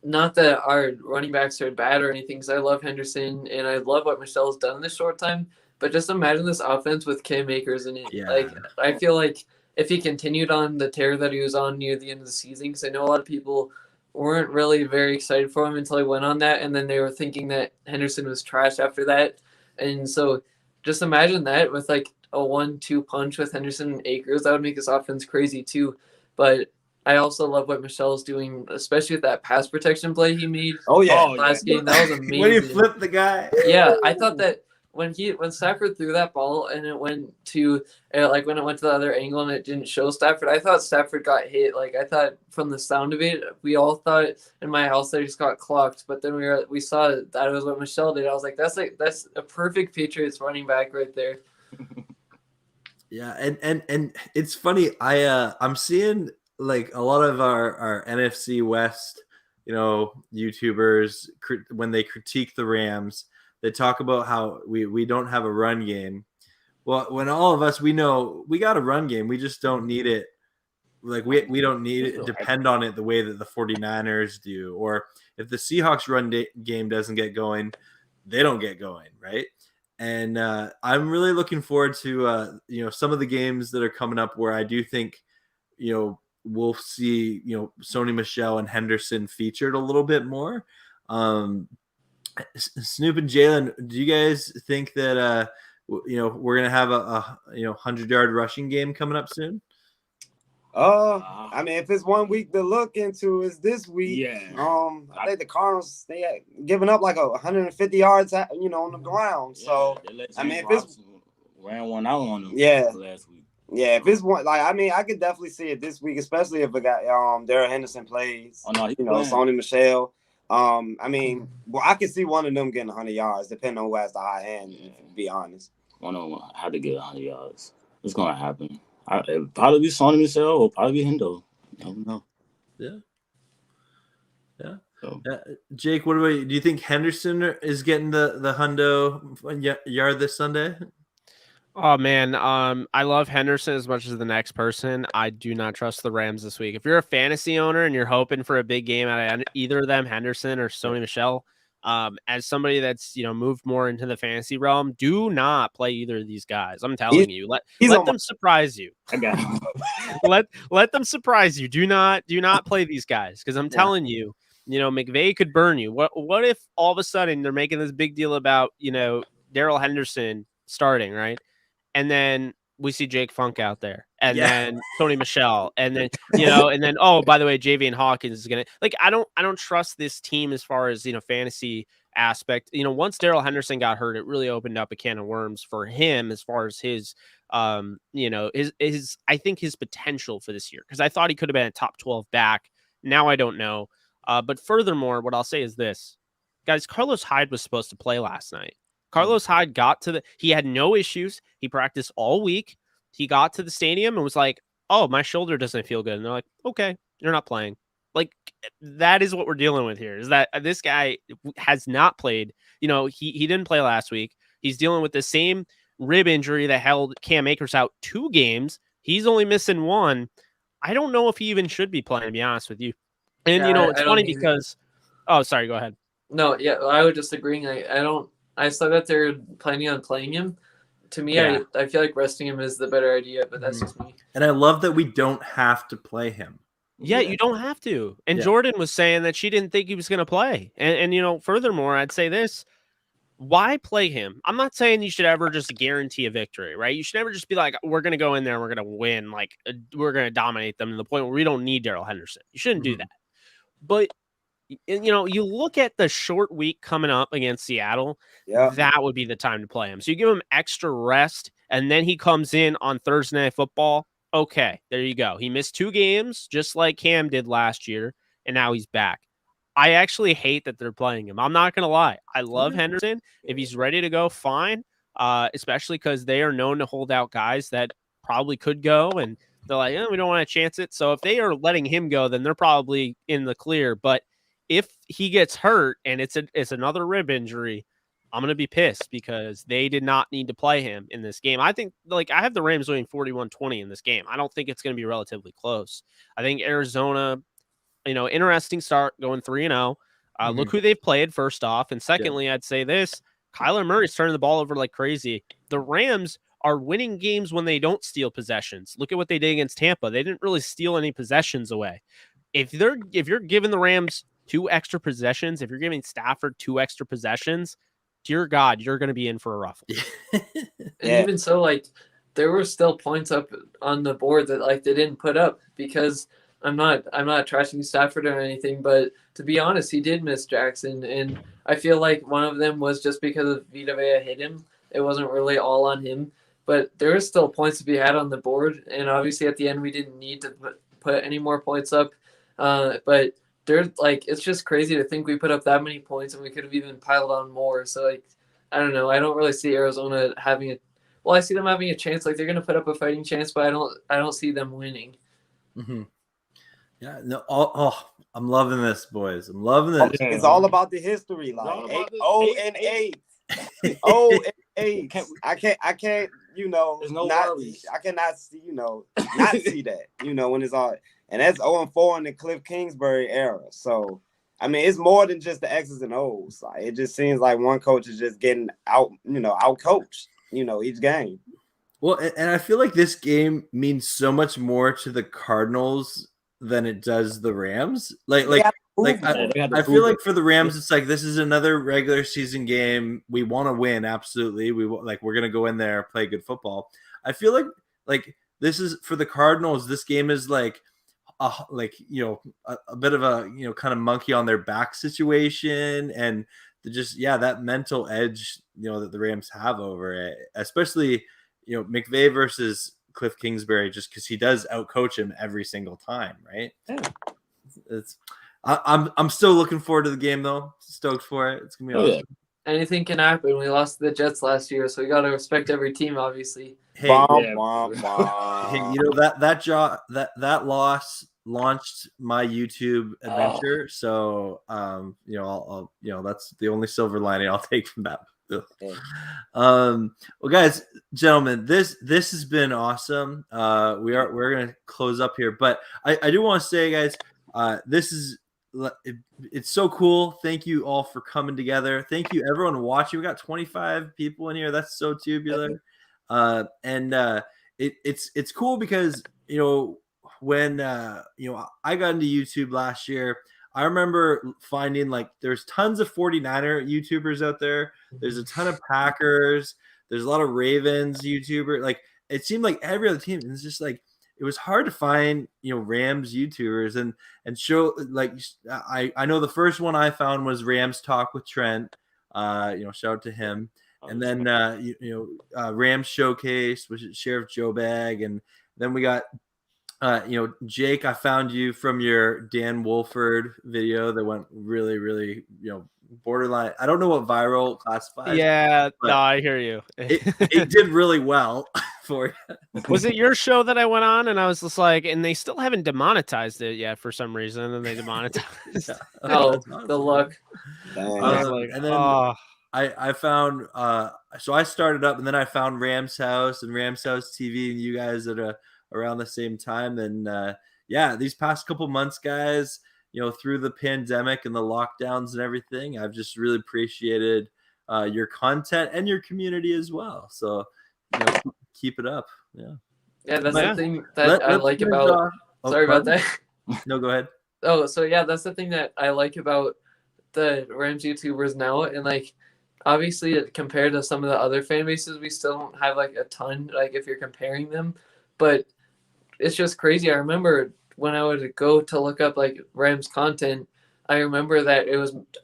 not that our running backs are bad or anything, because I love Henderson and I love what Michelle's done in this short time. But just imagine this offense with Cam Akers in it. Yeah. Like, I feel like if he continued on the tear that he was on near the end of the season, because I know a lot of people weren't really very excited for him until he went on that, and then they were thinking that Henderson was trash after that. And so just imagine that with like a 1-2 punch with Henderson and Akers. That would make this offense crazy too. But I also love what Michelle's doing, especially with that pass protection play he made. Oh yeah, last game. That was amazing. When you flip the guy. Yeah, I thought that when Stafford threw that ball and it went to when it went to the other angle and it didn't show Stafford, I thought Stafford got hit. Like I thought from the sound of it, we all thought in my house they just got clocked. But then we saw that it was what Michelle did. I was like, that's a perfect Patriots running back right there. Yeah, and it's funny. I'm seeing like a lot of our NFC West, YouTubers when they critique the Rams, they talk about how we don't have a run game. Well, when all of us, we know we got a run game, we just don't need it. Like we don't need it, depend on it the way that the 49ers do. Or if the Seahawks game doesn't get going, they don't get going, right? And I'm really looking forward to some of the games that are coming up where I do think we'll see Sony Michel and Henderson featured a little bit more. Snoop and Jalen, do you guys think that we're gonna have a 100-yard rushing game coming up soon? I mean, if it's 1 week to look into, is this week. Yeah. I think the Cardinals giving up like 150 yards, on the ground. Yeah, so I mean, if it's ran one out on them last week. Yeah, if it's one, I could definitely see it this week, especially if it got Darrell Henderson plays. Oh no, Sony Michel. I mean, I could see one of them getting 100 yards, depending on who has the high hand. To be honest, one of them had to get 100 yards. It's gonna happen. It'll probably be Sony Michel or probably be Hendo. I don't know. Yeah. So. Jake, what about you? Do you think Henderson is getting the hundo yard this Sunday? Oh man, I love Henderson as much as the next person. I do not trust the Rams this week. If you're a fantasy owner and you're hoping for a big game out of either of them, Henderson or Sony Michel, as somebody that's moved more into the fantasy realm, do not play either of these guys. I'm telling you, let them surprise you. I got let them surprise you. Do not play these guys because I'm telling you, McVay could burn you. What if all of a sudden they're making this big deal about Darrell Henderson starting, right? And then we see Jake Funk out there, and then Sony Michel, and then oh, by the way, Javian Hawkins is gonna I don't trust this team as far as fantasy aspect. Once Darrell Henderson got hurt, it really opened up a can of worms for him as far as his his I think his potential for this year, because I thought he could have been a top 12 back. Now I don't know. But furthermore, what I'll say is this, guys: Carlos Hyde was supposed to play last night. Carlos Hyde he had no issues. He practiced all week. He got to the stadium and was like, oh, my shoulder doesn't feel good. And they're like, okay, you're not playing. That is what we're dealing with here, is that this guy has not played. He didn't play last week. He's dealing with the same rib injury that held Cam Akers out 2 games. He's only missing 1. I don't know if he even should be playing, to be honest with you. And, it's funny because – oh, sorry, go ahead. No, yeah, I would just agree. I saw that they're planning on playing him. To me, I feel like resting him is the better idea, but that's just me. And I love that we don't have to play him. Yeah, you don't have to. And Jordan was saying that she didn't think he was going to play. And furthermore, I'd say this. Why play him? I'm not saying you should ever just guarantee a victory, right? You should never just be like, we're going to go in there and we're going to win. We're going to dominate them to the point where we don't need Darrell Henderson. You shouldn't do that. But you look at the short week coming up against Seattle, that would be the time to play him. So you give him extra rest, and then he comes in on Thursday Night Football. Okay, there you go. He missed 2 games, just like Cam did last year, and now he's back. I actually hate that they're playing him. I'm not going to lie. I love Henderson. If he's ready to go, fine, especially because they are known to hold out guys that probably could go, and they're like, we don't want to chance it. So if they are letting him go, then they're probably in the clear. But if he gets hurt and it's another rib injury, I'm going to be pissed because they did not need to play him in this game. I think I have the Rams winning 41-20 in this game. I don't think it's going to be relatively close. I think Arizona, interesting start going 3-0. Look who they've played first off. And secondly, I'd say this, Kyler Murray's turning the ball over like crazy. The Rams are winning games when they don't steal possessions. Look at what they did against Tampa. They didn't really steal any possessions away. If you're giving the Rams 2 extra possessions, if you're giving Stafford 2 extra possessions, dear God, you're going to be in for a ruffle. And even so, there were still points up on the board that like they didn't put up because I'm not trashing Stafford or anything, but to be honest, he did miss Jackson, and I feel like one of them was just because of Vita Vea hit him. It wasn't really all on him, but there were still points to be had on the board, and obviously at the end we didn't need to put any more points up, but there's like it's just crazy to think we put up that many points and we could have even piled on more. So like I don't know, I don't really see Arizona having a well, I see them having a chance. Like they're going to put up a fighting chance, but I don't see them winning. Mm-hmm. Yeah, no. I'm loving this, boys. I'm loving this. It's all about the history, like 8-0-8. 0-8. I can't. You know, there's no worries. I cannot see. You know, not see that. You know, when it's all and that's 0-4 in the Cliff Kingsbury era. So I mean, it's more than just the X's and O's. Like it just seems like one coach is just getting out. You know, out coached. You know, each game. Well, and I feel like this game means so much more to the Cardinals than it does the Rams. I feel like for the Rams, it's like this is another regular season game. We want to win, absolutely. We're gonna go in there, play good football. I feel like this is for the Cardinals. This game is like a bit of a kind of monkey on their back situation, and that mental edge that the Rams have over it, especially McVay versus Cliff Kingsbury, just because he does outcoach him every single time, right? Yeah. I'm still looking forward to the game though. Stoked for it. It's gonna be awesome. Anything can happen. We lost to the Jets last year, so we got to respect every team, obviously. Hey, hey, that loss launched my YouTube adventure. So I'll that's the only silver lining I'll take from that. Well, guys, gentlemen, this has been awesome. We're gonna close up here, but I do want to say, guys, it's so cool. Thank you all for coming together. Thank you everyone watching. We got 25 people in here. That's so tubular. It's cool because when I got into YouTube last year, I remember finding like there's tons of 49er YouTubers out there. There's a ton of Packers. There's a lot of Ravens YouTuber. Like it seemed like every other team. It's just like it was hard to find Rams YouTubers and show like I know the first one I found was Rams Talk with Trent. Shout out to him. And then Rams Showcase, which is Sheriff Joe Bag, and then we got Jake, I found you from your Dan Wolford video that went really, really, borderline. I don't know what viral classifies. Yeah, no, I hear you. It did really well for you. Was it your show that I went on and I was just like, and they still haven't demonetized it yet for some reason, and then they demonetized. The luck. And then I found so I started up, and then I found Rams House and Rams House TV, and you guys at around the same time. And these past couple months, guys, through the pandemic and the lockdowns and everything, I've just really appreciated your content and your community as well. So keep it up. Yeah, that's the thing that I like about sorry about that. No, go ahead. That's the thing that I like about the Rams YouTubers now, and like obviously compared to some of the other fan bases, we still don't have like a ton, like if you're comparing them, but it's just crazy. I remember when I would go to look up like Rams content, I remember that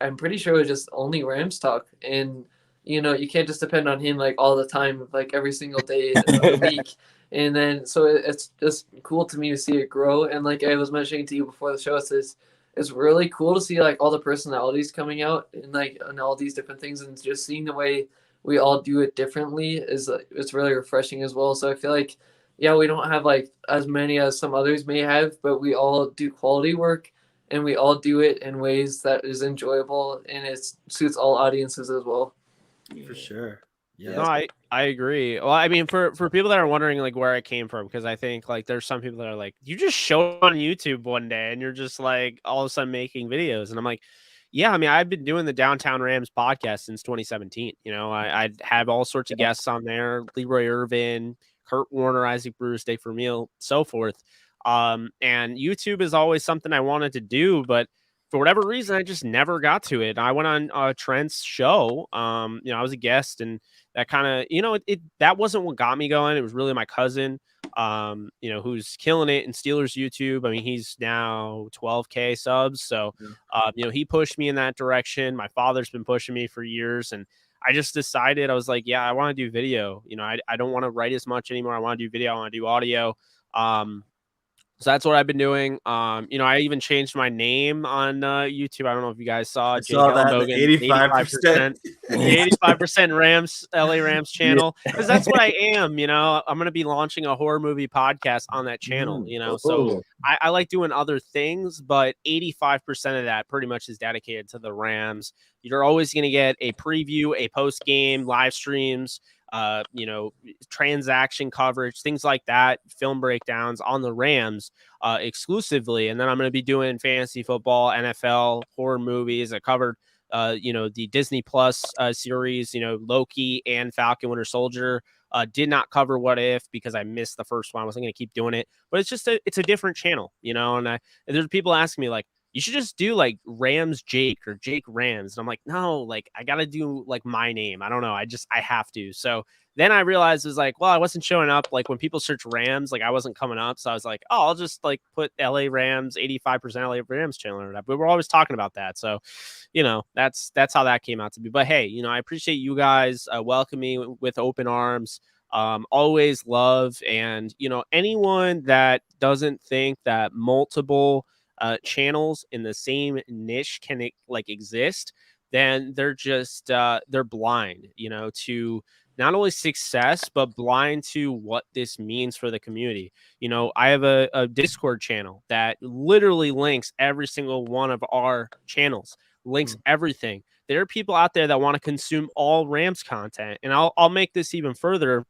I'm pretty sure it was just only Rams talk. And, you can't just depend on him like all the time, like every single day of the week. And then, so it's just cool to me to see it grow. And like I was mentioning to you before the show, it's really cool to see like all the personalities coming out and like and all these different things, and just seeing the way we all do it differently it's really refreshing as well. So I feel like, we don't have like as many as some others may have, but we all do quality work and we all do it in ways that is enjoyable and it suits all audiences as well. For sure. Yeah. No, I agree. Well, I mean, for people that are wondering like where I came from, because I think like there's some people that are like, you just show on YouTube one day and you're just like all of a sudden making videos. And I'm like, yeah, I mean, I've been doing the Downtown Rams podcast since 2017. I have all sorts of guests on there, Leroy Irvin, Kurt Warner, Isaac Bruce, Dave Vermeil, so forth. And YouTube is always something I wanted to do, but for whatever reason, I just never got to it. I went on Trent's show. I was a guest, and that kind of, that wasn't what got me going. It was really my cousin, who's killing it in Steelers YouTube. I mean, he's now 12K subs. So, he pushed me in that direction. My father's been pushing me for years, and I just decided, I was like, yeah, I want to do video. I don't want to write as much anymore. I want to do video. I want to do audio. So that's what I've been doing. I even changed my name on YouTube. I don't know if you guys saw I Jake saw that, Ellenbogen, 85%. 85% Rams, LA Rams channel, because that's what I am. I'm going to be launching a horror movie podcast on that channel. So I like doing other things, but 85% of that pretty much is dedicated to the Rams. You're always going to get a preview, a post game, live streams, transaction coverage, things like that, film breakdowns on the Rams exclusively. And then I'm going to be doing fantasy football, NFL, horror movies. I covered, the Disney Plus series, Loki and Falcon Winter Soldier. Did not cover What If because I missed the first one. I wasn't going to keep doing it, but it's just it's a different channel, and there's people asking me like, you should just do like Rams Jake or Jake Rams. And I'm like, no, like I got to do like my name. I don't know. I have to. So then I realized it was like, well, I wasn't showing up. Like when people search Rams, like I wasn't coming up. So I was like, oh, I'll just like put LA Rams, 85% LA Rams channel. But we're always talking about that. So, that's how that came out to be. But hey, I appreciate you guys welcoming me with open arms. Always love. And, anyone that doesn't think that multiple channels in the same niche can exist, then they're just they're blind, to not only success, but blind to what this means for the community. I have a Discord channel that literally links every single one of our channels, links everything. There are people out there that want to consume all Rams content. And I'll make this even further.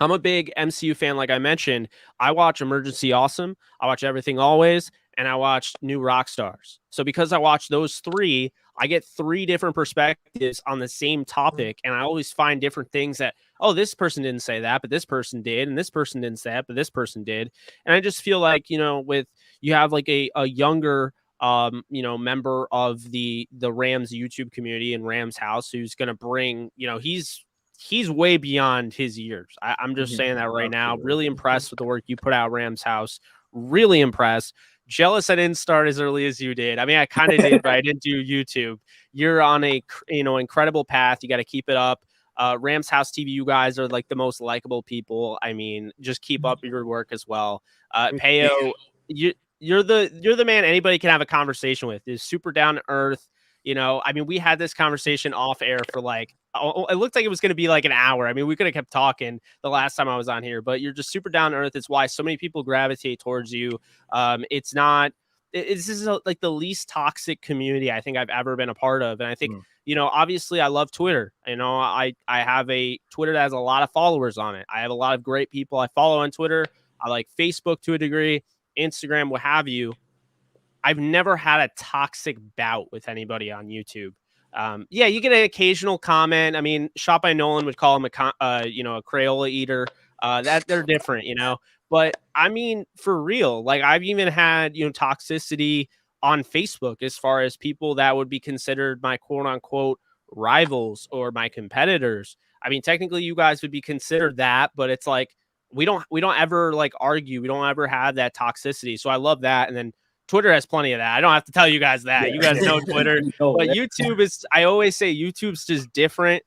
I'm a big MCU fan, like I mentioned. I watch Emergency Awesome, I watch Everything Always, and I watch New Rockstars. So because I watch those three, I get three different perspectives on the same topic, and I always find different things that, oh, this person didn't say that, but this person did, and this person didn't say that, but this person did. And I just feel like, with you have like a younger member of the Rams YouTube community and Rams House who's going to bring, he's way beyond his years. I'm just saying that right now. Really impressed with the work you put out, Rams House. Really impressed. Jealous I didn't start as early as you did. I mean, I kind of did, but I didn't do YouTube. You're on a incredible path. You got to keep it up. Rams House TV, you guys are like the most likable people. I mean, just keep up your work as well. Payo, you're the man anybody can have a conversation with. Is super down to earth. I mean, we had this conversation off air for like, it looked like it was going to be like an hour. I mean, we could have kept talking the last time I was on here, but you're just super down to earth. It's why so many people gravitate towards you. This is like the least toxic community I think I've ever been a part of. And I think, obviously I love Twitter. I have a Twitter that has a lot of followers on it. I have a lot of great people I follow on Twitter. I like Facebook to a degree, Instagram, what have you. I've never had a toxic bout with anybody on YouTube. You get an occasional comment. I mean, Shot by Nolan would call him a Crayola eater. That they're different, But I mean, for real, like I've even had toxicity on Facebook as far as people that would be considered my quote unquote rivals or my competitors. I mean, technically, you guys would be considered that, but it's like we don't ever like argue. We don't ever have that toxicity. So I love that, and then Twitter has plenty of that. I don't have to tell you guys that. Yeah. You guys know Twitter. But YouTube is, I always say YouTube's just different.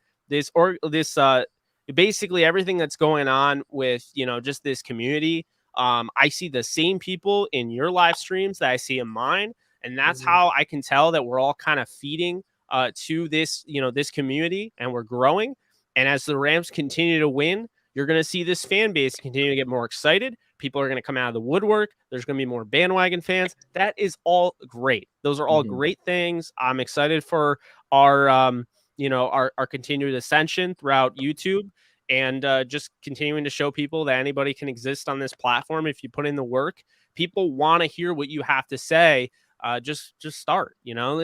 Basically everything that's going on with, just this community. I see the same people in your live streams that I see in mine. And that's how I can tell that we're all kind of feeding to this, this community, and we're growing. And as the Rams continue to win, you're going to see this fan base continue to get more excited. People are going to come out of the woodwork. There's going to be more bandwagon fans. That is all great. Those are all great things. I'm excited for our, our continued ascension throughout YouTube, and just continuing to show people that anybody can exist on this platform if you put in the work. People want to hear what you have to say. Just start.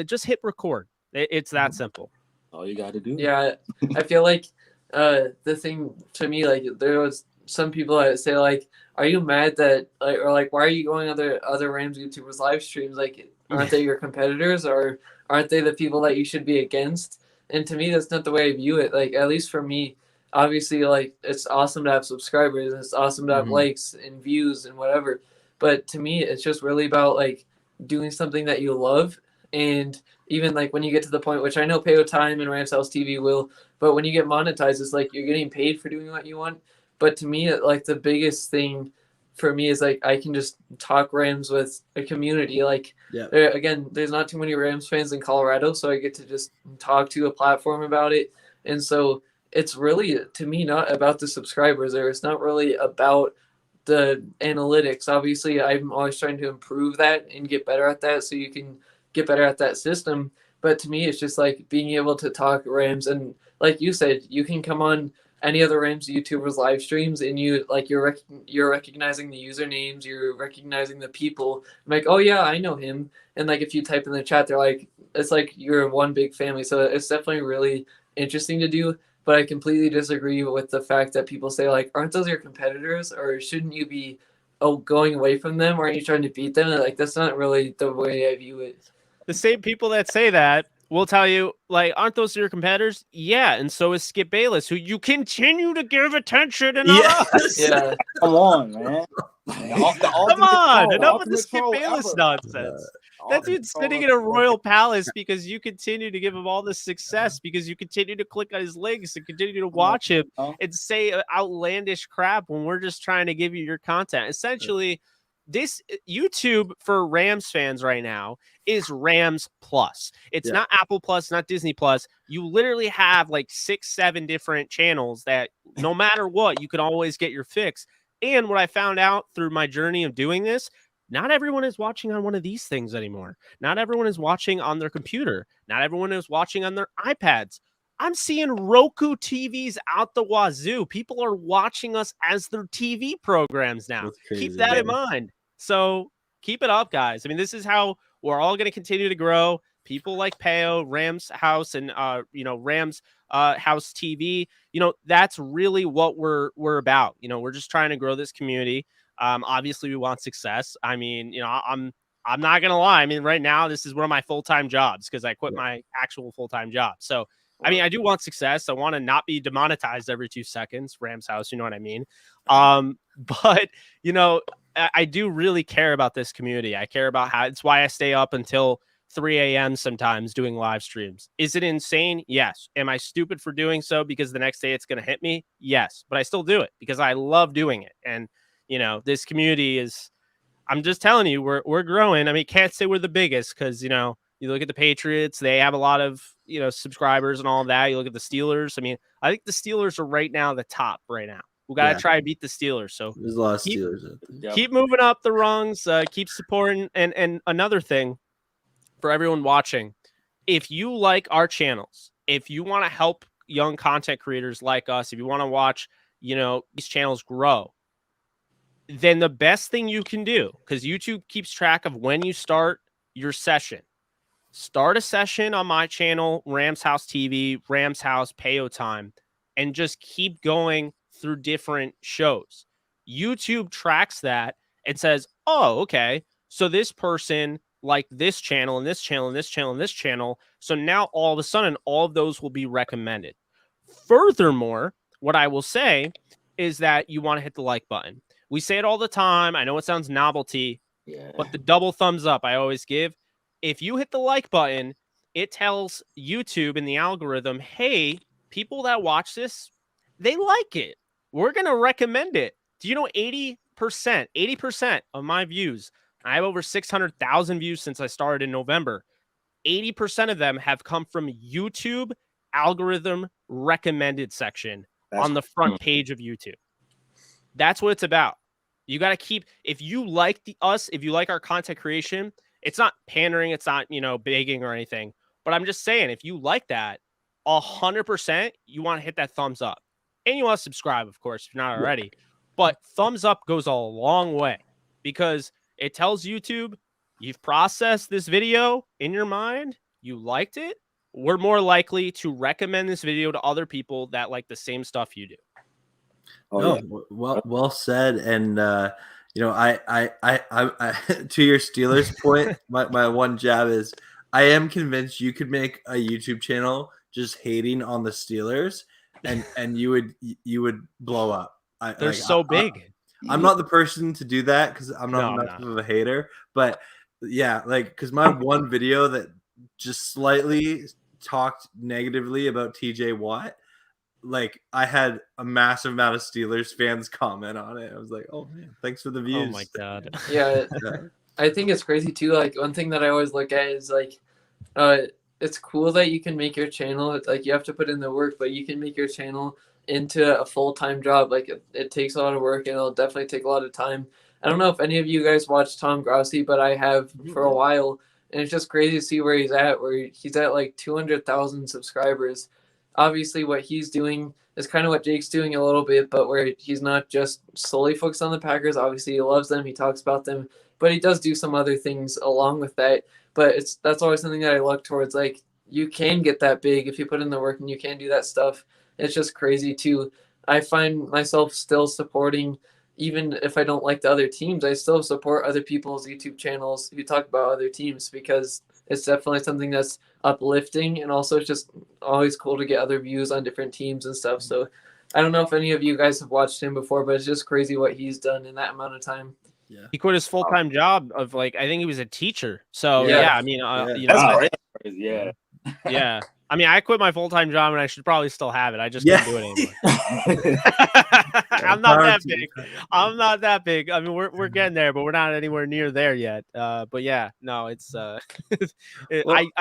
Just hit record. It's that simple. All you got to do. Yeah, I feel like the thing to me, like there was some people that say like, are you mad that like, or like, why are you going other Rams YouTubers live streams? Like aren't they your competitors, or aren't they the people that you should be against? And to me, that's not the way I view it. Like, at least for me, obviously, like, it's awesome to have subscribers, and it's awesome to have likes and views and whatever. But to me, it's just really about like doing something that you love. And even like when you get to the point, which I know Payo Time and Rams House TV will, but when you get monetized, it's like you're getting paid for doing what you want. But to me, like the biggest thing for me is like I can just talk Rams with a community. Like, again, there's not too many Rams fans in Colorado, so I get to just talk to a platform about it. And so it's really, to me, not about the subscribers, or it's not really about the analytics. Obviously, I'm always trying to improve that and get better at that, so you can get better at that system. But to me, it's just like being able to talk Rams, and like you said, you can come on any other Rams YouTubers live streams, and you're recognizing the usernames, you're recognizing the people. I'm like, oh yeah, I know him. And like if you type in the chat, they're like, it's like you're one big family. So it's definitely really interesting to do. But I completely disagree with the fact that people say like, aren't those your competitors, or shouldn't you be going away from them? Or aren't you trying to beat them? Like, that's not really the way I view it. The same people that say that will tell you, like, aren't those your competitors? Yeah, and so is Skip Bayless, who you continue to give attention and not us. Yeah. Come on, man. Come on, enough with the Skip Bayless nonsense. That dude's sitting in a royal palace because you continue to give him all the success, because you continue to click on his links and continue to watch him and say outlandish crap when we're just trying to give you your content. Essentially, this YouTube for Rams fans right now is Rams Plus. It's not Apple Plus, not Disney Plus. You literally have like 6-7 different channels that no matter what, you can always get your fix. And what I found out through my journey of doing this, not everyone is watching on one of these things anymore. Not everyone is watching on their computer. Not everyone is watching on their iPads. I'm seeing Roku TVs out the wazoo. People are watching us as their TV programs now. Keep that in mind. So keep it up, guys. I mean, this is how we're all going to continue to grow. People like Payo, Rams House, and Rams House TV. That's really what we're about. We're just trying to grow this community. Obviously, we want success. I mean, I'm not gonna lie. I mean, right now, this is one of my full-time jobs because I quit my actual full-time job. So, I mean, I do want success. I want to not be demonetized every 2 seconds. Rams House, you know what I mean? But I do really care about this community. I care about how it's why I stay up until 3 a.m. sometimes doing live streams. Is it insane? Yes. Am I stupid for doing so because the next day it's going to hit me? Yes. But I still do it because I love doing it. And, this community is, I'm just telling you, we're growing. I mean, can't say we're the biggest because, you look at the Patriots, they have a lot of, subscribers and all of that. You look at the Steelers. I mean, I think the Steelers are right now the top right now. We got to try and beat the Steelers. So there's a lot of Steelers. Keep moving up the rungs, keep supporting. And another thing for everyone watching, if you like our channels, if you want to help young content creators like us, if you want to watch, these channels grow, then the best thing you can do, because YouTube keeps track of when you start your session. Start a session on my channel, Rams House TV, Rams House, Payo Time, and just keep going through different shows. YouTube tracks that and says, oh, okay, so this person liked this channel and this channel and this channel and this channel. So now all of a sudden, all of those will be recommended. Furthermore, what I will say is that you want to hit the like button. We say it all the time. I know it sounds novelty, but the double thumbs up I always give. If you hit the like button, it tells YouTube in the algorithm, hey, people that watch this, they like it. We're going to recommend it. Do you know 80% of my views, I have over 600,000 views since I started in November. 80% of them have come from YouTube algorithm recommended section on the front page of YouTube. That's what it's about. You got to keep, if you like if you like our content creation, it's not pandering, it's not, begging or anything, but I'm just saying, if you like that, 100%, you want to hit that thumbs up. And you want to subscribe, of course, if you're not already. But thumbs up goes a long way because it tells YouTube you've processed this video in your mind, you liked it. We're more likely to recommend this video to other people that like the same stuff you do. Well said. And You know, I to your Steelers point, my one jab is I am convinced you could make a YouTube channel just hating on the Steelers, and you would blow up. They're so big. I'm not the person to do that because I'm not No, enough of a hater, but yeah, like because my one video that just slightly talked negatively about TJ Watt, like I had a massive amount of Steelers fans comment on it. I was like, oh man, thanks for the views. Oh my god. Yeah, I think it's crazy too. Like one thing that I always look at is like, it's cool that you can make your channel. It's like you have to put in the work, but you can make your channel into a full-time job. Like it takes a lot of work and it'll definitely take a lot of time. I don't know if any of you guys watch Tom Grossi, but I have for a while, and it's just crazy to see where he's at. Where he's at like 200,000 subscribers. Obviously, what he's doing is kind of what Jake's doing a little bit, but where he's not just solely focused on the Packers. Obviously, he loves them. He talks about them, but he does do some other things along with that. But that's always something that I look towards. Like you can get that big if you put in the work and you can do that stuff. It's just crazy too. I find myself still supporting, even if I don't like the other teams, I still support other people's YouTube channels who talk about other teams because it's definitely something that's uplifting, and also it's just always cool to get other views on different teams and stuff. So I don't know if any of you guys have watched him before, but it's just crazy what he's done in that amount of time. Yeah. He quit his full-time job of like, I think he was a teacher. So Yeah. yeah, I mean, you know, That's crazy. Yeah. yeah. I mean, I quit my full-time job and I should probably still have it. I just couldn't do it anymore. I'm not that big. I'm not that big. I mean, we're getting there, but we're not anywhere near there yet. But yeah, no, it's I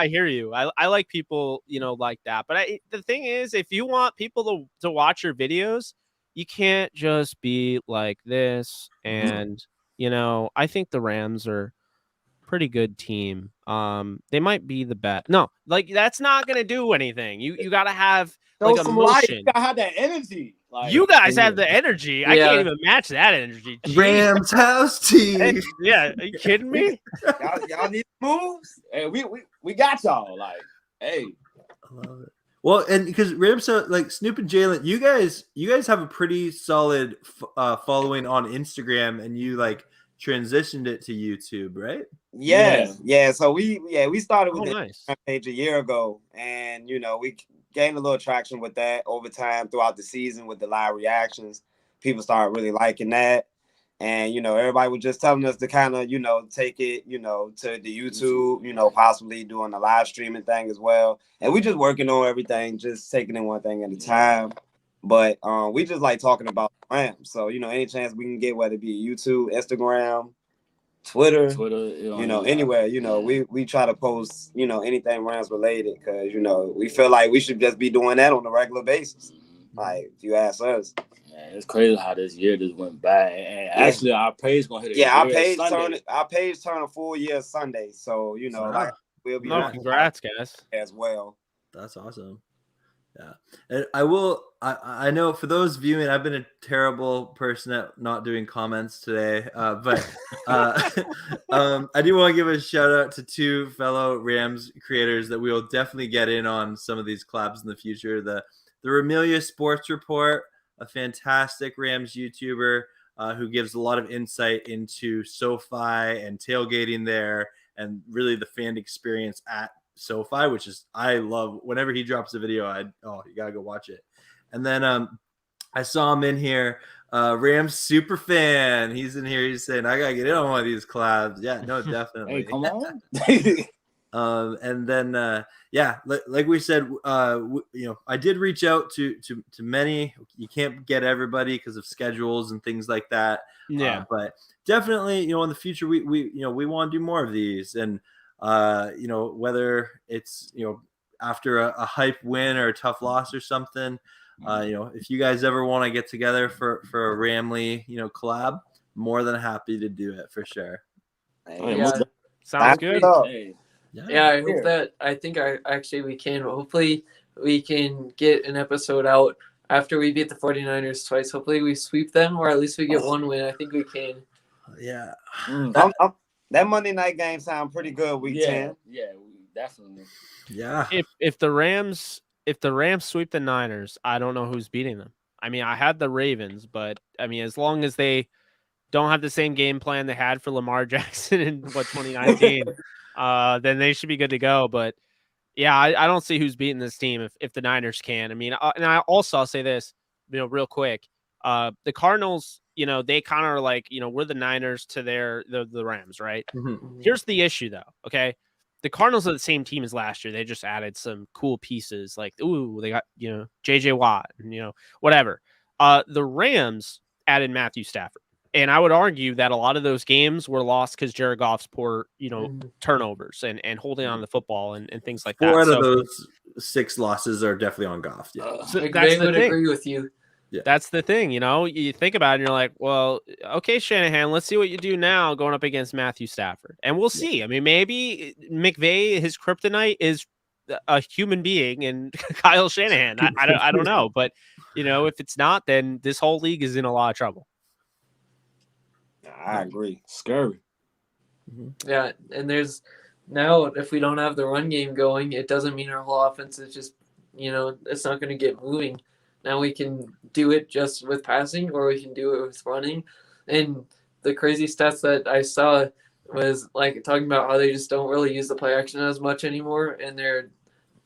hear you. I like people, you know, like that. But the thing is, if you want people to watch your videos, you can't just be like this. And you know, I think the Rams are pretty good team. They might be the best. No, like that's not gonna do anything. You gotta have like Show some life. emotion. You gotta have that energy. Like, You guys have the energy. I can't even match that energy. Jeez. Rams house team. Yeah, are you kidding me? y'all need moves. Hey, we got y'all. Like, hey, I love it. Well, and because Rams, like Snoop and Jalen, you guys have a pretty solid following on Instagram, and you like transitioned it to YouTube, right? Yeah. So we started with nice. the page a year ago, and you know we gained a little traction with that over time throughout the season with the live reactions. People started really liking that, and you know everybody was just telling us to kind of take it to the YouTube, possibly doing the live streaming thing as well. And we just working on everything, just taking it one thing at a time. But we just like talking about Rams. So, any chance we can get, whether it be YouTube, Instagram, Twitter, anywhere, we try to post, anything Rams related, because, we feel like we should just be doing that on a regular basis. Like, if you ask us. Man, it's crazy how this year just went by. And actually, our page gonna hit our page turn a full year Sunday. So, like we'll be congrats, guys. as well. That's awesome. Yeah, and I know for those viewing, I've been a terrible person at not doing comments today, but I do want to give a shout out to two fellow Rams creators that we will definitely get in on some of these collabs in the future. The RAMILIA Sports Report, a fantastic Rams YouTuber who gives a lot of insight into SoFi and tailgating there, and really the fan experience at SoFi, which is I love. Whenever he drops a video, you gotta go watch it. And then I saw him in here, Rams super fan. He's in here. He's saying I gotta get in on one of these collabs. Yeah, no, definitely. Hey, come on. And then like we said, I did reach out to many. You can't get everybody because of schedules and things like that. Yeah, but definitely, in the future, we want to do more of these. And whether it's after a hype win or a tough loss or something, if you guys ever want to get together for a Ramley collab, more than happy to do it for sure. Sounds good. I think we can. Hopefully we can get an episode out after we beat the 49ers twice. Hopefully we sweep them, or at least we get one win. I think we can. Yeah. That Monday night game sound pretty good. Week 10. Yeah, definitely. Yeah. If the Rams sweep the Niners, I don't know who's beating them. I mean, I had the Ravens, but I mean, as long as they don't have the same game plan they had for Lamar Jackson in 2019, then they should be good to go. But yeah, I don't see who's beating this team if the Niners can. I mean, and I'll say this, real quick. The Cardinals, they kind of are like, we're the Niners to the Rams, right? Mm-hmm. Here's the issue, though. Okay, the Cardinals are the same team as last year. They just added some cool pieces, like they got J.J. Watt and whatever. The Rams added Matthew Stafford. And I would argue that a lot of those games were lost because Jared Goff's poor, turnovers and holding on to the football and things like that. 4 out of those 6 losses are definitely on Goff. Yeah. So that's the thing. Agree with you. Yeah. That's the thing. You think about it and you're like, well, okay, Shanahan, let's see what you do now going up against Matthew Stafford. And we'll see. I mean, maybe McVay, his kryptonite is a human being and Kyle Shanahan. I don't know. But, if it's not, then this whole league is in a lot of trouble. I agree. Scary. Yeah, and there's now if we don't have the run game going, it doesn't mean our whole offense is just it's not going to get moving. Now we can do it just with passing, or we can do it with running. And the crazy stats that I saw was like talking about how they just don't really use the play action as much anymore, and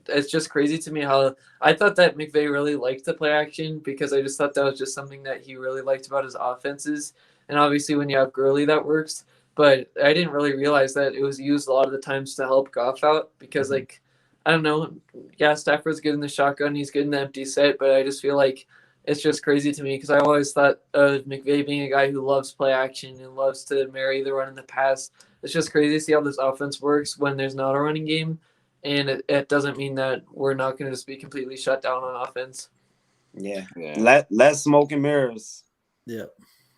it's just crazy to me how I thought that McVay really liked the play action because I just thought that was just something that he really liked about his offenses. And obviously when you have Gurley, that works. But I didn't really realize that it was used a lot of the times to help Goff out because, like, I don't know. Yeah, Stafford's good in the shotgun. He's good in the empty set. But I just feel like it's just crazy to me because I always thought of McVay being a guy who loves play action and loves to marry the run and the pass. It's just crazy to see how this offense works when there's not a running game. And it doesn't mean that we're not going to just be completely shut down on offense. Yeah. Less smoke and mirrors. Yeah.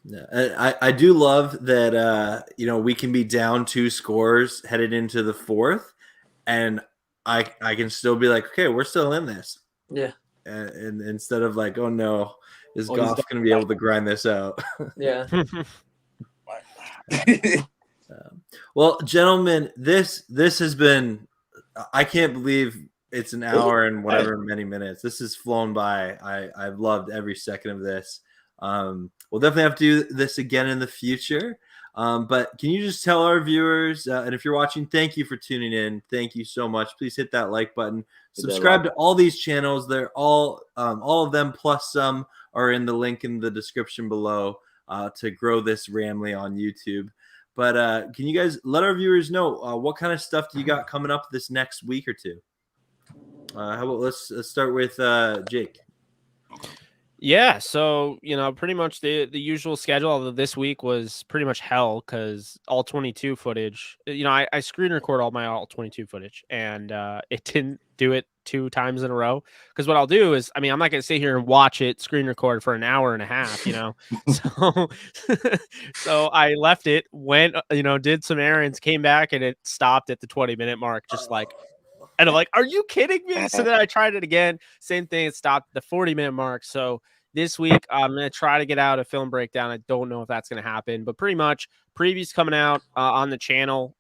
Yeah, I do love that we can be down 2 scores headed into the 4th, and I can still be like, okay, we're still in this. Yeah. And instead of like, oh no, is Goff going to be able to grind this out? Yeah. Well, gentlemen, this has been. I can't believe it's an hour and whatever many minutes. This has flown by. I've loved every second of this. We'll definitely have to do this again in the future. But can you just tell our viewers, and if you're watching, thank you for tuning in. Thank you so much. Please hit that like button. Subscribe to all these channels. They're all of them plus some are in the link in the description below to grow this Ramily on YouTube. But can you guys let our viewers know what kind of stuff do you got coming up this next week or two? How about let's start with Jake. Yeah, so pretty much the usual schedule. Although this week was pretty much hell because all 22 footage. I screen record all my all 22 footage, and it didn't do it 2 times in a row. Because what I'll do is, I'm not gonna sit here and watch it screen record for an hour and a half. So so I left it, went did some errands, came back, and it stopped at the 20-minute mark, just like. And I'm like, are you kidding me? So then I tried it again. Same thing. It stopped at the 40-minute mark. So this week, I'm going to try to get out a film breakdown. I don't know if that's going to happen, but pretty much previews coming out on the channel,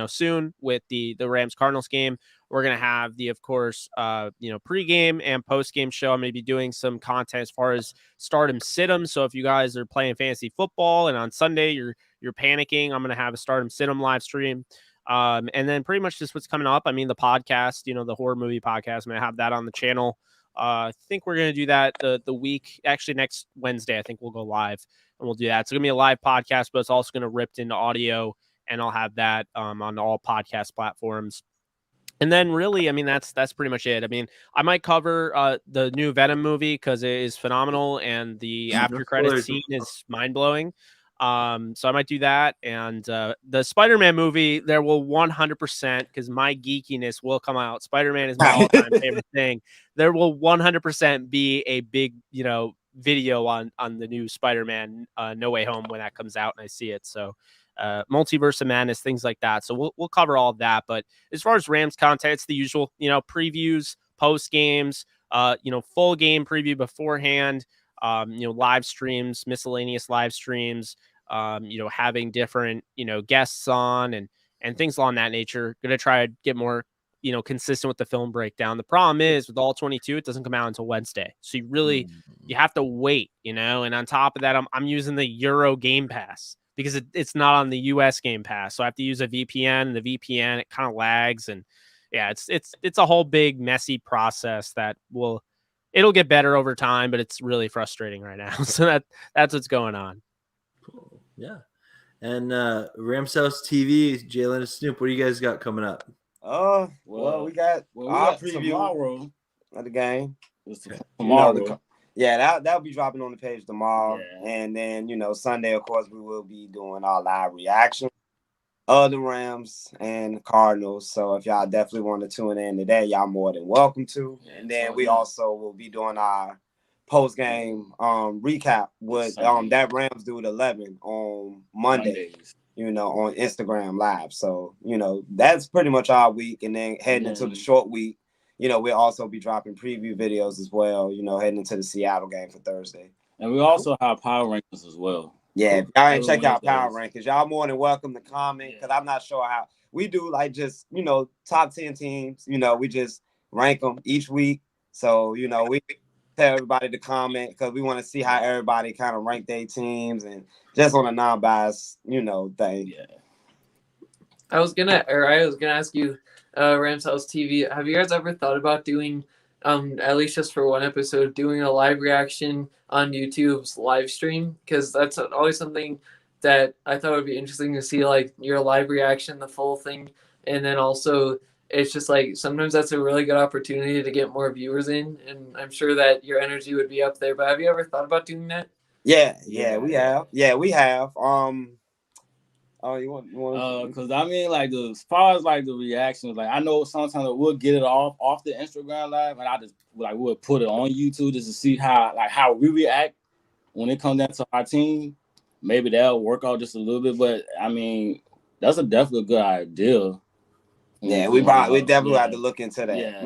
soon with the Rams Cardinals game. We're going to have of course, pregame and postgame show. I'm going to be doing some content as far as start 'em, sit 'em. So if you guys are playing fantasy football and on Sunday you're panicking, I'm going to have a start 'em, sit 'em live stream. And then pretty much just what's coming up. The podcast, the horror movie podcast, I'm going to have that on the channel. I think we're going to do that the week, actually next Wednesday, I think we'll go live and we'll do that. It's going to be a live podcast, but it's also going to rip into audio, and I'll have that on all podcast platforms. And then really, that's pretty much it. I might cover the new Venom movie because it is phenomenal and the after credits scene is mind blowing. So I might do that. And the Spider-Man movie, there will 100%, because my geekiness will come out. Spider-Man is my all-time favorite thing. There will 100% be a big, video on the new Spider-Man No Way Home when that comes out and I see it. So Multiverse of Madness, things like that. So we'll cover all of that. But as far as Rams content, it's the usual, previews, post games, full game preview beforehand, live streams, miscellaneous live streams, having different, guests on and things along that nature. Going to try to get more consistent with the film breakdown. The problem is with all 22, it doesn't come out until Wednesday. So you have to wait, and on top of that, I'm using the Euro Game Pass because it's not on the US Game Pass. So I have to use a VPN, and the VPN, it kind of lags. And yeah, it's a whole big messy process that it'll get better over time, but it's really frustrating right now. So that's what's going on. Cool. Yeah. And Rams House TV, Jalen and Snoop, what do you guys got coming up? Well, we got our preview tomorrow of the game. Tomorrow. That'll be dropping on the page tomorrow. Yeah. And then, Sunday, of course, we will be doing our live reaction of the Rams and the Cardinals. So if y'all definitely want to tune in today, y'all more than welcome to. And then we also will be doing our post-game recap with that Rams do at 11 on Mondays, on Instagram Live. So, that's pretty much our week. And then heading into the short week, we'll also be dropping preview videos as well, heading into the Seattle game for Thursday. And we also have power rankings as well. Yeah, if y'all ain't check out power rankings, y'all more than welcome to comment, because I'm not sure how we do, like, just, top 10 teams, we just rank them each week. So, we tell everybody to comment, because we want to see how everybody kind of rank their teams, and just on a non-biased, thing. Yeah. I was gonna ask you, Rams House TV, have you guys ever thought about doing, at least just for one episode, doing a live reaction on YouTube's live stream? Because that's always something that I thought would be interesting to see, like your live reaction, the full thing, and then also it's just like sometimes that's a really good opportunity to get more viewers in, and I'm sure that your energy would be up there. But have you ever thought about doing that? Yeah, we have. Yeah, we have. You want? Because I mean, like, as far as like the reactions, like, I know sometimes we'll get it off the Instagram Live, and I just we'll put it on YouTube just to see how we react when it comes down to our team. Maybe that'll work out just a little bit, but I mean, that's definitely a good idea. Yeah, we definitely have to look into that. Yeah.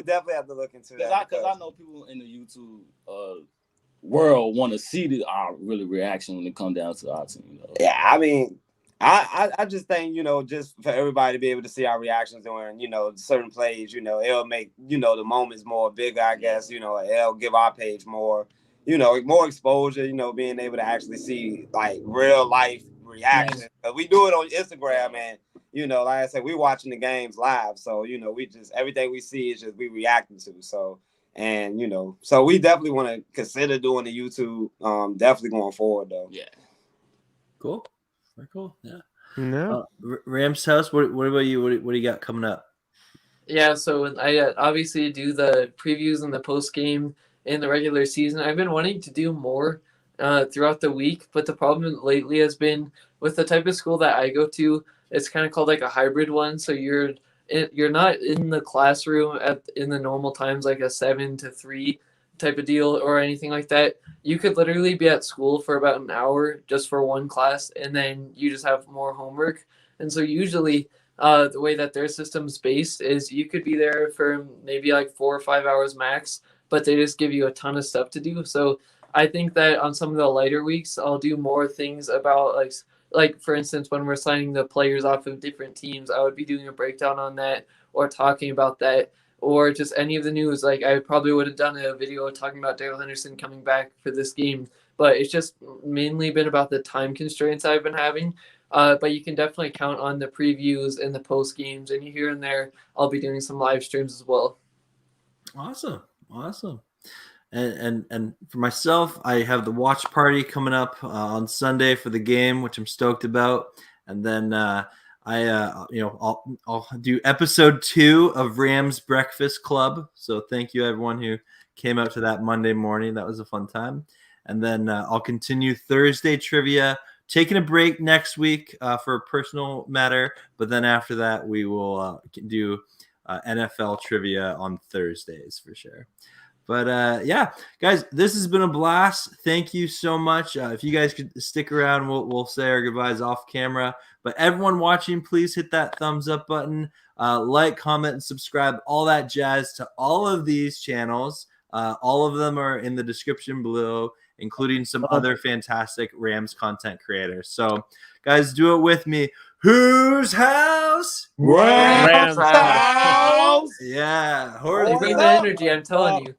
definitely have to look into that. Because I know people in the YouTube world want to see our really reaction when it comes down to our team. Yeah, I mean, I just think, just for everybody to be able to see our reactions during, certain plays, it'll make, the moments more bigger, I guess, it'll give our page more, more exposure, being able to actually see like real life reaction. We do it on Instagram, and, like I said, we're watching the games live. So, we just, everything we see is just we reacting to. So, and, so we definitely want to consider doing the YouTube, definitely going forward, though. Yeah. Cool. Very cool. Yeah. No. Rams House, what about you? What do you got coming up? Yeah, so I obviously do the previews and the post game in the regular season. I've been wanting to do more throughout the week, but the problem lately has been with the type of school that I go to, it's kind of called like a hybrid one. So you're not in the classroom in the normal times, like a 7 to 3 type of deal or anything like that. You could literally be at school for about an hour just for one class, and then you just have more homework. And so usually the way that their system's based is you could be there for maybe like 4 or 5 hours max, but they just give you a ton of stuff to do. So I think that on some of the lighter weeks, I'll do more things about like for instance, when we're signing the players off of different teams, I would be doing a breakdown on that or talking about that, or just any of the news. Like I probably would have done a video talking about Darrell Henderson coming back for this game, but it's just mainly been about the time constraints I've been having. But you can definitely count on the previews and the post games, and here and there, I'll be doing some live streams as well. Awesome. And for myself, I have the watch party coming up on Sunday for the game, which I'm stoked about. And then I'll do episode 2 of Rams Breakfast Club. So thank you everyone who came out to that Monday morning. That was a fun time. And then I'll continue Thursday trivia, taking a break next week for a personal matter. But then after that, we will do NFL trivia on Thursdays for sure. But yeah, guys, this has been a blast. Thank you so much. If you guys could stick around, we'll say our goodbyes off camera. But everyone watching, please hit that thumbs up button, like, comment, and subscribe, all that jazz to all of these channels. All of them are in the description below, including some other fantastic Rams content creators. So, guys, do it with me. Whose house? Rams house. Yeah. You bring the energy, I'm telling you.